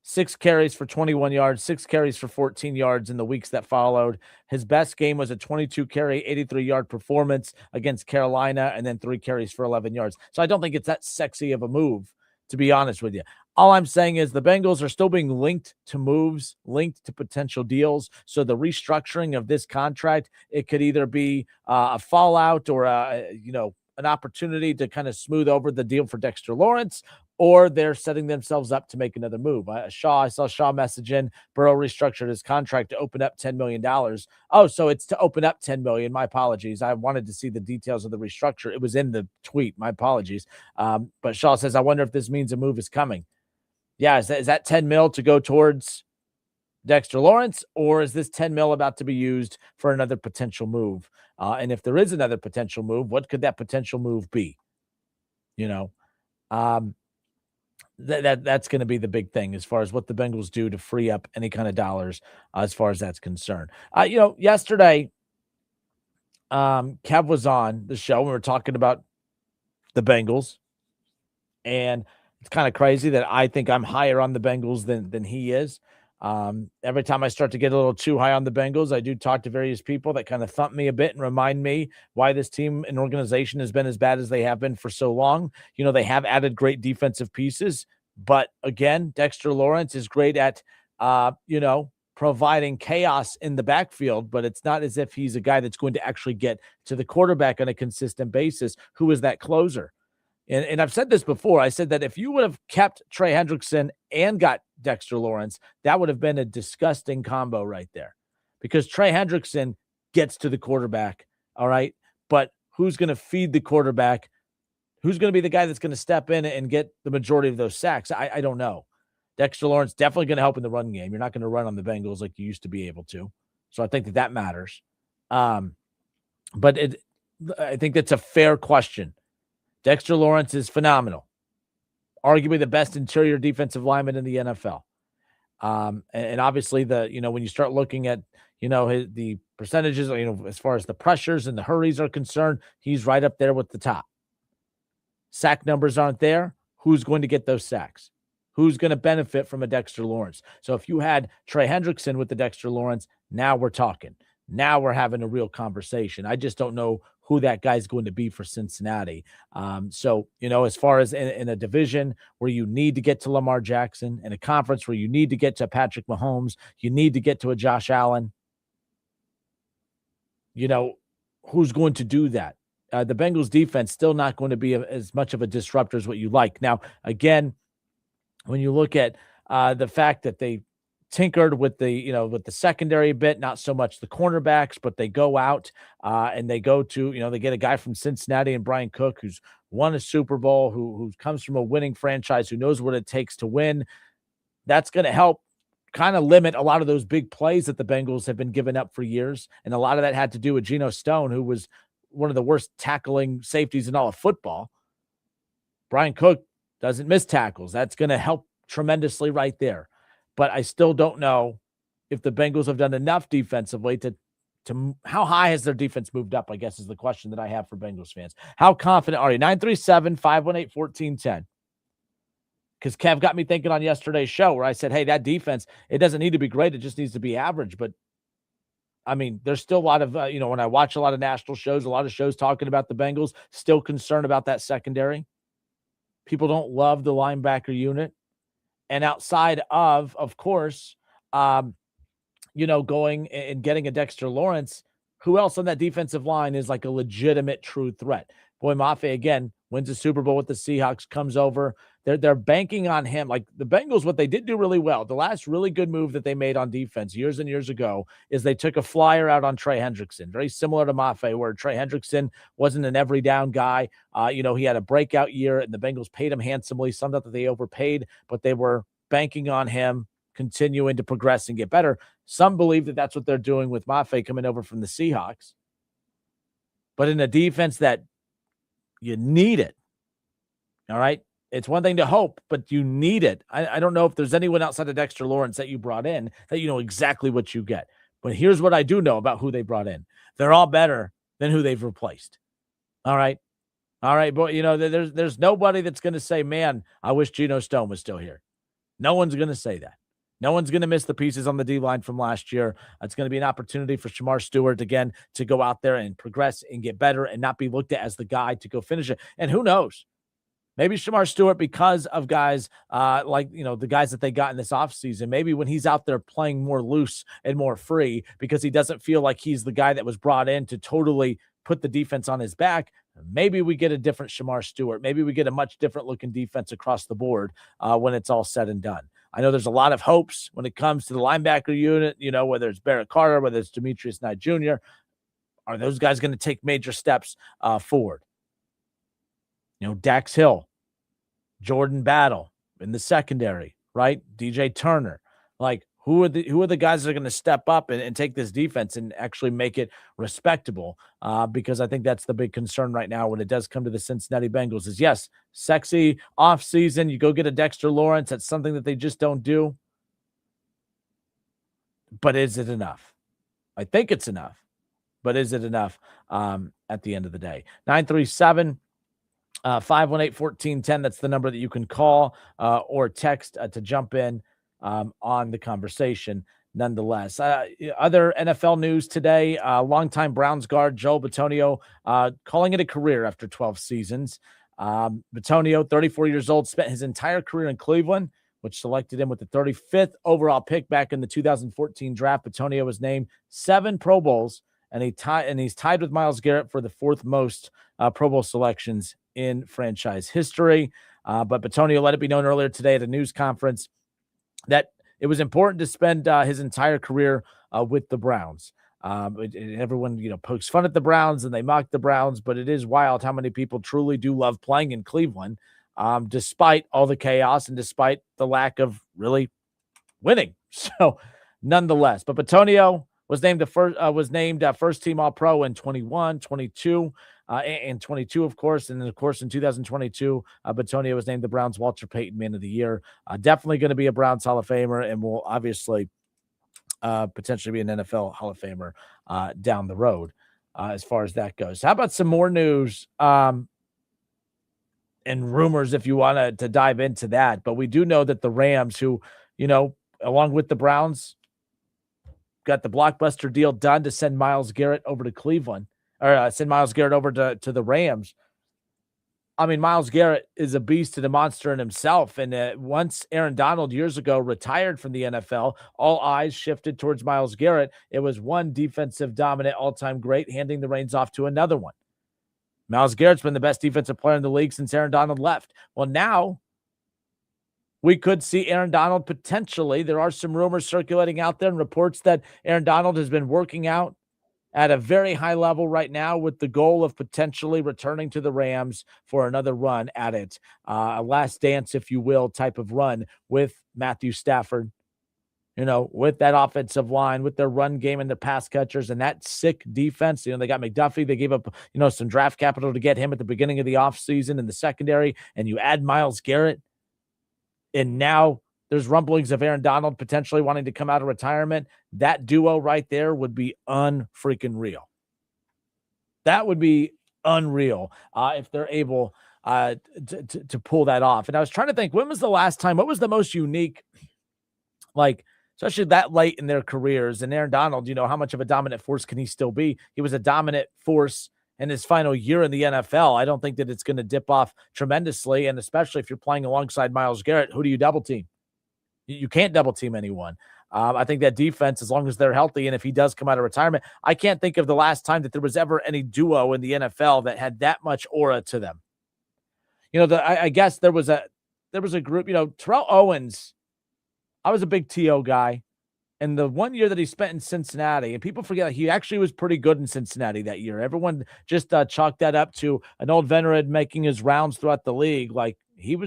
Speaker 6: 6 carries for 21 yards, 6 carries for 14 yards in the weeks that followed. His best game was a 22-carry, 83-yard performance against Carolina, and then 3 carries for 11 yards. So I don't think it's that sexy of a move, to be honest with you. All I'm saying is the Bengals are still being linked to moves, linked to potential deals. So the restructuring of this contract, it could either be a fallout or an opportunity to kind of smooth over the deal for Dexter Lawrence, or they're setting themselves up to make another move. I saw Shaw message in, Burrow restructured his contract to open up $10 million. Oh, so it's to open up $10 million. My apologies. I wanted to see the details of the restructure. It was in the tweet. My apologies. But Shaw says, I wonder if this means a move is coming. Yeah, is that 10 mil to go towards Dexter Lawrence, or is this 10 mil about to be used for another potential move? And if there is another potential move, what could that potential move be? That's going to be the big thing as far as what the Bengals do to free up any kind of dollars as far as that's concerned. Yesterday, Kev was on the show. We were talking about the Bengals, and it's kind of crazy that I think I'm higher on the Bengals than he is. Every time I start to get a little too high on the Bengals, I do talk to various people that kind of thump me a bit and remind me why this team and organization has been as bad as they have been for so long. They have added great defensive pieces, but again, Dexter Lawrence is great at, providing chaos in the backfield, but it's not as if he's a guy that's going to actually get to the quarterback on a consistent basis. Who is that closer? And I've said this before. I said that if you would have kept Trey Hendrickson and got Dexter Lawrence, that would have been a disgusting combo right there, because Trey Hendrickson gets to the quarterback. All right. But who's going to feed the quarterback? Who's going to be the guy that's going to step in and get the majority of those sacks? I don't know. Dexter Lawrence definitely going to help in the run game. You're not going to run on the Bengals like you used to be able to. So I think that matters. But I think that's a fair question. Dexter Lawrence is phenomenal. Arguably the best interior defensive lineman in the NFL. And obviously when you start looking at, the percentages, as far as the pressures and the hurries are concerned, he's right up there with the top. Sack numbers aren't there. Who's going to get those sacks? Who's going to benefit from a Dexter Lawrence? So if you had Trey Hendrickson with the Dexter Lawrence, now we're talking. Now we're having a real conversation. I just don't know who that guy's going to be for Cincinnati. As far as in a division where you need to get to Lamar Jackson, in a conference where you need to get to Patrick Mahomes, you need to get to a Josh Allen, who's going to do that? The Bengals defense still not going to be as much of a disruptor as what you like. Now, again, when you look at the fact that they tinkered with the secondary a bit, not so much the cornerbacks, but they go out and they go to, they get a guy from Cincinnati and Brian Cook, who's won a Super Bowl, who comes from a winning franchise, who knows what it takes to win. That's going to help kind of limit a lot of those big plays that the Bengals have been giving up for years. And a lot of that had to do with Geno Stone, who was one of the worst tackling safeties in all of football. Brian Cook doesn't miss tackles. That's going to help tremendously right there. But I still don't know if the Bengals have done enough defensively to how high has their defense moved up, I guess, is the question that I have for Bengals fans. How confident are you? 937-518-1410. Because Kev got me thinking on yesterday's show where I said, hey, that defense, it doesn't need to be great. It just needs to be average. But, I mean, there's still a lot of, when I watch a lot of national shows, a lot of shows talking about the Bengals, still concerned about that secondary. People don't love the linebacker unit. And outside of course, going and getting a Dexter Lawrence, who else on that defensive line is like a legitimate true threat? Boy, Mafe, again, wins a Super Bowl with the Seahawks, comes over. They're banking on him. Like the Bengals, what they did do really well, the last really good move that they made on defense years and years ago is they took a flyer out on Trey Hendrickson, very similar to Mafe, where Trey Hendrickson wasn't an every down guy. He had a breakout year, and the Bengals paid him handsomely. Some that they overpaid, but they were banking on him continuing to progress and get better. Some believe that that's what they're doing with Mafe coming over from the Seahawks. But in a defense that you need it, all right? It's one thing to hope, but you need it. I don't know if there's anyone outside of Dexter Lawrence that you brought in that you know exactly what you get. But here's what I do know about who they brought in. They're all better than who they've replaced. All right? All right, but there's nobody that's going to say, man, I wish Geno Stone was still here. No one's going to say that. No one's going to miss the pieces on the D-line from last year. It's going to be an opportunity for Shamar Stewart, again, to go out there and progress and get better and not be looked at as the guy to go finish it. And who knows? Maybe Shamar Stewart, because of guys the guys that they got in this offseason, maybe when he's out there playing more loose and more free because he doesn't feel like he's the guy that was brought in to totally put the defense on his back, maybe we get a different Shamar Stewart. Maybe we get a much different looking defense across the board when it's all said and done. I know there's a lot of hopes when it comes to the linebacker unit, whether it's Barrett Carter, whether it's Demetrius Knight Jr. Are those guys going to take major steps forward? Dax Hill, Jordan Battle in the secondary, right? DJ Turner. Like, who are the guys that are going to step up and take this defense and actually make it respectable? Because I think that's the big concern right now when it does come to the Cincinnati Bengals is, yes, sexy offseason. You go get a Dexter Lawrence. That's something that they just don't do. But is it enough? I think it's enough. But is it enough at the end of the day? 937-518-1410. That's the number that you can call or text to jump in on the conversation nonetheless. Other NFL news today, longtime Browns guard Joel Bitonio calling it a career after 12 seasons. Bitonio, 34 years old, spent his entire career in Cleveland, which selected him with the 35th overall pick back in the 2014 draft. Bitonio was named 7 Pro Bowls, and he's tied with Myles Garrett for the 4th most Pro Bowl selections in franchise history. But Bitonio let it be known earlier today at a news conference that it was important to spend his entire career with the Browns. Everyone, pokes fun at the Browns and they mock the Browns, but it is wild how many people truly do love playing in Cleveland, despite all the chaos and despite the lack of really winning. So, nonetheless, but Bitonio was named first team All-Pro in 21, 22, and 22, of course. And then, of course, in 2022, Bitonio was named the Browns Walter Payton Man of the Year. Definitely going to be a Browns Hall of Famer and will obviously potentially be an NFL Hall of Famer down the road as far as that goes. How about some more news and rumors if you want to dive into that? But we do know that the Rams, who, along with the Browns, got the blockbuster deal done to send Myles Garrett over to Cleveland. Or send Myles Garrett over to the Rams. I mean, Myles Garrett is a beast and a monster in himself. And once Aaron Donald years ago retired from the NFL, all eyes shifted towards Myles Garrett. It was one defensive dominant all-time great handing the reins off to another one. Myles Garrett's been the best defensive player in the league since Aaron Donald left. Well, now we could see Aaron Donald potentially. There are some rumors circulating out there and reports that Aaron Donald has been working out at a very high level right now with the goal of potentially returning to the Rams for another run at it. A last dance, if you will, type of run with Matthew Stafford, with that offensive line, with their run game and their pass catchers and that sick defense. They got McDuffie. They gave up, some draft capital to get him at the beginning of the offseason in the secondary, and you add Myles Garrett. And now there's rumblings of Aaron Donald potentially wanting to come out of retirement. That duo right there would be unfreaking real. That would be unreal if they're able to pull that off. And I was trying to think, when was the last time? What was the most unique, especially that late in their careers? And Aaron Donald, how much of a dominant force can he still be? He was a dominant force in his final year in the NFL. I don't think that it's going to dip off tremendously. And especially if you're playing alongside Myles Garrett, who do you double team? You can't double team anyone. I think that defense, as long as they're healthy, and if he does come out of retirement, I can't think of the last time that there was ever any duo in the NFL that had that much aura to them. I guess there was a group, Terrell Owens. I was a big T.O. guy. And the 1 year that he spent in Cincinnati, and people forget he actually was pretty good in Cincinnati that year. Everyone just chalked that up to an old veteran making his rounds throughout the league. Like he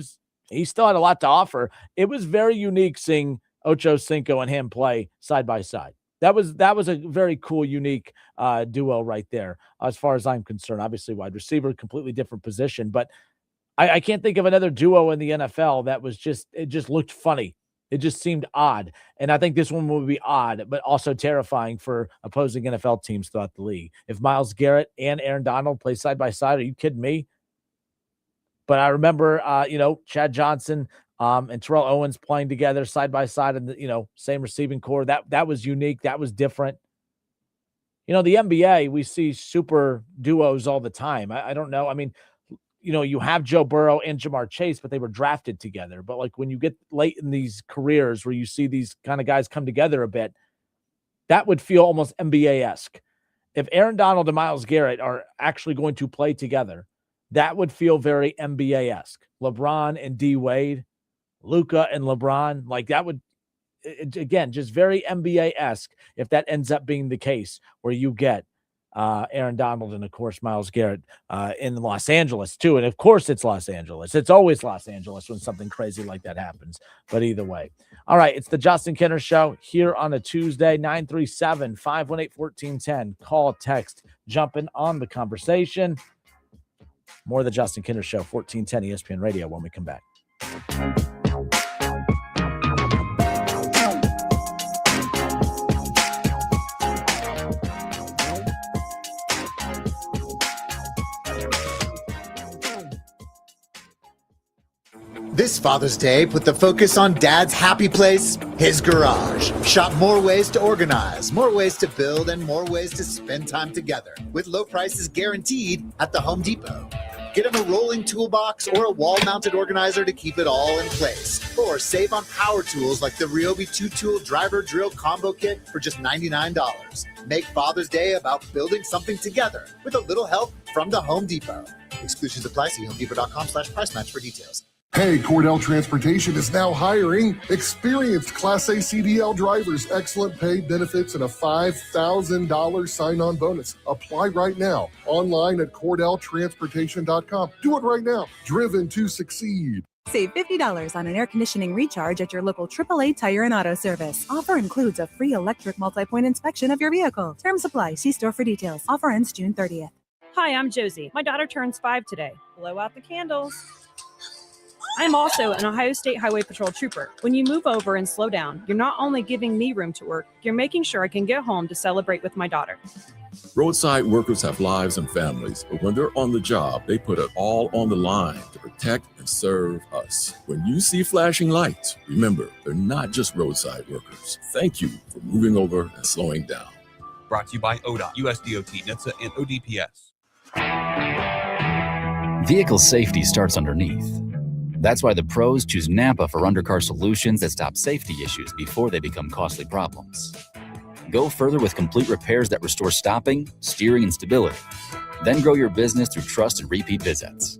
Speaker 6: still had a lot to offer. It was very unique seeing Ocho Cinco and him play side by side. That was a very cool, unique duo right there, as far as I'm concerned. Obviously, wide receiver, completely different position, but I can't think of another duo in the NFL that was it just looked funny. It just seemed odd. And I think this one will be odd, but also terrifying for opposing NFL teams throughout the league. If Myles Garrett and Aaron Donald play side by side, are you kidding me? But I remember, Chad Johnson and Terrell Owens playing together side by side in the, same receiving core. That was unique. That was different. The NBA, we see super duos all the time. I don't know. I mean, you have Joe Burrow and Jamar Chase, but they were drafted together. But like when you get late in these careers where you see these kind of guys come together a bit, that would feel almost NBA-esque. If Aaron Donald and Myles Garrett are actually going to play together, that would feel very NBA-esque. LeBron and D Wade, Luka and LeBron, like that would, again, just very NBA-esque if that ends up being the case where you get Aaron Donald and, of course, Myles Garrett in Los Angeles, too. And, of course, it's Los Angeles. It's always Los Angeles when something crazy like that happens. But either way. All right, it's the Justin Kinner Show here on a Tuesday, 937-518-1410. Call, text, jumping on the conversation. More of the Justin Kinner Show, 1410 ESPN Radio when we come back.
Speaker 4: This Father's Day, put the focus on Dad's happy place, his garage. Shop more ways to organize, more ways to build, and more ways to spend time together with low prices guaranteed at the Home Depot. Get him a rolling toolbox or a wall-mounted organizer to keep it all in place. Or save on power tools like the Ryobi 2-tool driver drill combo kit for just $99. Make Father's Day about building something together with a little help from the Home Depot. Exclusions apply. See homedepot.com/price match for details.
Speaker 5: Hey, Cordell Transportation is now hiring experienced Class A CDL drivers, excellent pay, benefits, and a $5,000 sign-on bonus. Apply right now, online at CordellTransportation.com. Do it right now. Driven to succeed.
Speaker 7: Save $50 on an air conditioning recharge at your local AAA Tire and Auto Service. Offer includes a free electric multi-point inspection of your vehicle. Terms apply. See store for details. Offer ends June 30th.
Speaker 9: Hi, I'm Josie. My daughter turns 5 today. Blow out the candles. I'm also an Ohio State Highway Patrol trooper. When you move over and slow down, you're not only giving me room to work, you're making sure I can get home to celebrate with my daughter.
Speaker 10: Roadside workers have lives and families, but when they're on the job, they put it all on the line to protect and serve us. When you see flashing lights, remember, they're not just roadside workers. Thank you for moving over and slowing down.
Speaker 11: Brought to you by ODOT, USDOT, NHTSA, and ODPS.
Speaker 12: Vehicle safety starts underneath. That's why the pros choose Napa for undercar solutions that stop safety issues before they become costly problems. Go further with complete repairs that restore stopping, steering, and stability. Then grow your business through trust and repeat visits.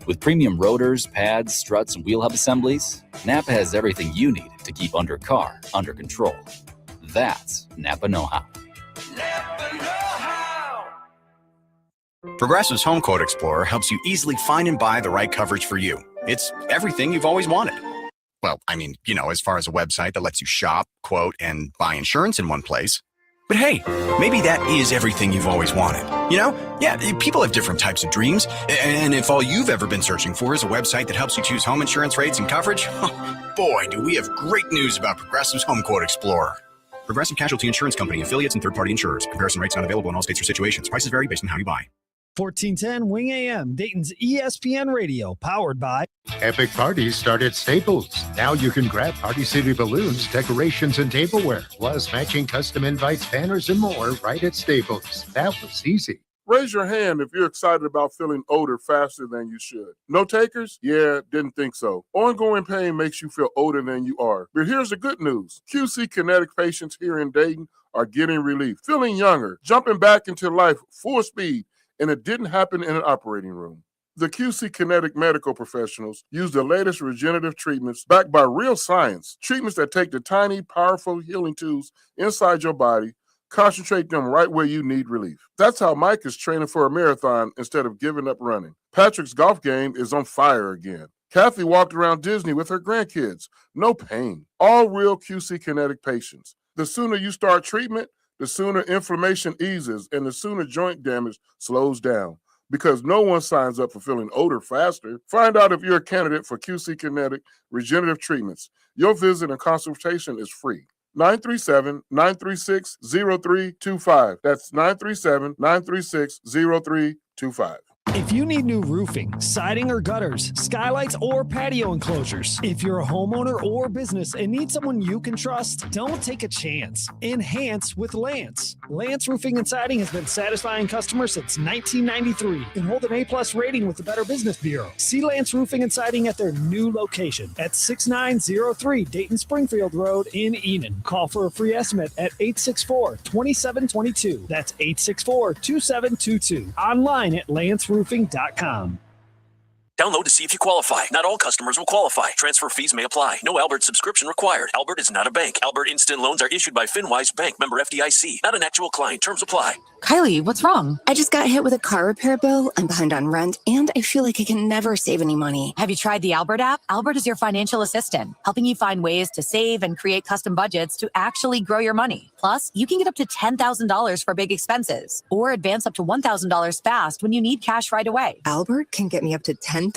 Speaker 12: With premium rotors, pads, struts, and wheel hub assemblies, Napa has everything you need to keep undercar under control. That's Napa know-how.
Speaker 13: Progressive's Home Quote Explorer helps you easily find and buy the right coverage for you. It's everything you've always wanted. Well, I mean, as far as a website that lets you shop, quote, and buy insurance in one place. But hey, maybe that is everything you've always wanted. Yeah, people have different types of dreams. And if all you've ever been searching for is a website that helps you choose home insurance rates and coverage, boy, do we have great news about Progressive's Home Quote Explorer. Progressive Casualty Insurance Company, affiliates, and third-party insurers. Comparison rates not available in all states or situations. Prices vary based on how you buy.
Speaker 8: 1410 Wing AM, Dayton's ESPN Radio, powered by
Speaker 29: Epic parties start at Staples. Now you can grab Party City balloons, decorations, and tableware, plus matching custom invites, banners, and more right at Staples. That was easy.
Speaker 30: Raise your hand if you're excited about feeling older faster than you should. No takers? Yeah, didn't think so. Ongoing pain makes you feel older than you are. But here's the good news. QC Kinetic patients here in Dayton are getting relief, feeling younger, jumping back into life full speed, and it didn't happen in an operating room. The QC Kinetic medical professionals use the latest regenerative treatments backed by real science, treatments that take the tiny, powerful healing tools inside your body, concentrate them right where you need relief. That's how Mike is training for a marathon instead of giving up running. Patrick's golf game is on fire again. Kathy walked around Disney with her grandkids. No pain. All real QC Kinetic patients. The sooner you start treatment, the sooner inflammation eases and the sooner joint damage slows down. Because no one signs up for feeling older faster. Find out if you're a candidate for QC Kinetic regenerative treatments. Your visit and consultation is free. 937-936-0325. That's 937-936-0325.
Speaker 8: If you need new roofing, siding or gutters, skylights or patio enclosures, if you're a homeowner or business and need someone you can trust, don't take a chance. Enhance with Lance. Lance Roofing and Siding has been satisfying customers since 1993 and hold an A+ rating with the Better Business Bureau. See Lance Roofing and Siding at their new location at 6903 Dayton Springfield Road in Enon. Call for a free estimate at 864-2722. That's 864-2722. Online at lanceroofing.com.
Speaker 14: Download to see if you qualify. Not all customers will qualify. Transfer fees may apply. No Albert subscription required. Albert is not a bank. Albert Instant Loans are issued by FinWise Bank, member FDIC. Not an actual client. Terms apply.
Speaker 15: Kylie, what's wrong? I just got hit with a car repair bill. I'm behind on rent, and I feel like I can never save any money.
Speaker 1: Have you tried the Albert app? Albert is your financial assistant, helping you find ways to save and create custom budgets to actually grow your money. Plus, you can get up to $10,000 for big expenses or advance up to $1,000 fast when you need cash right away.
Speaker 15: Albert can get me up to $10,000.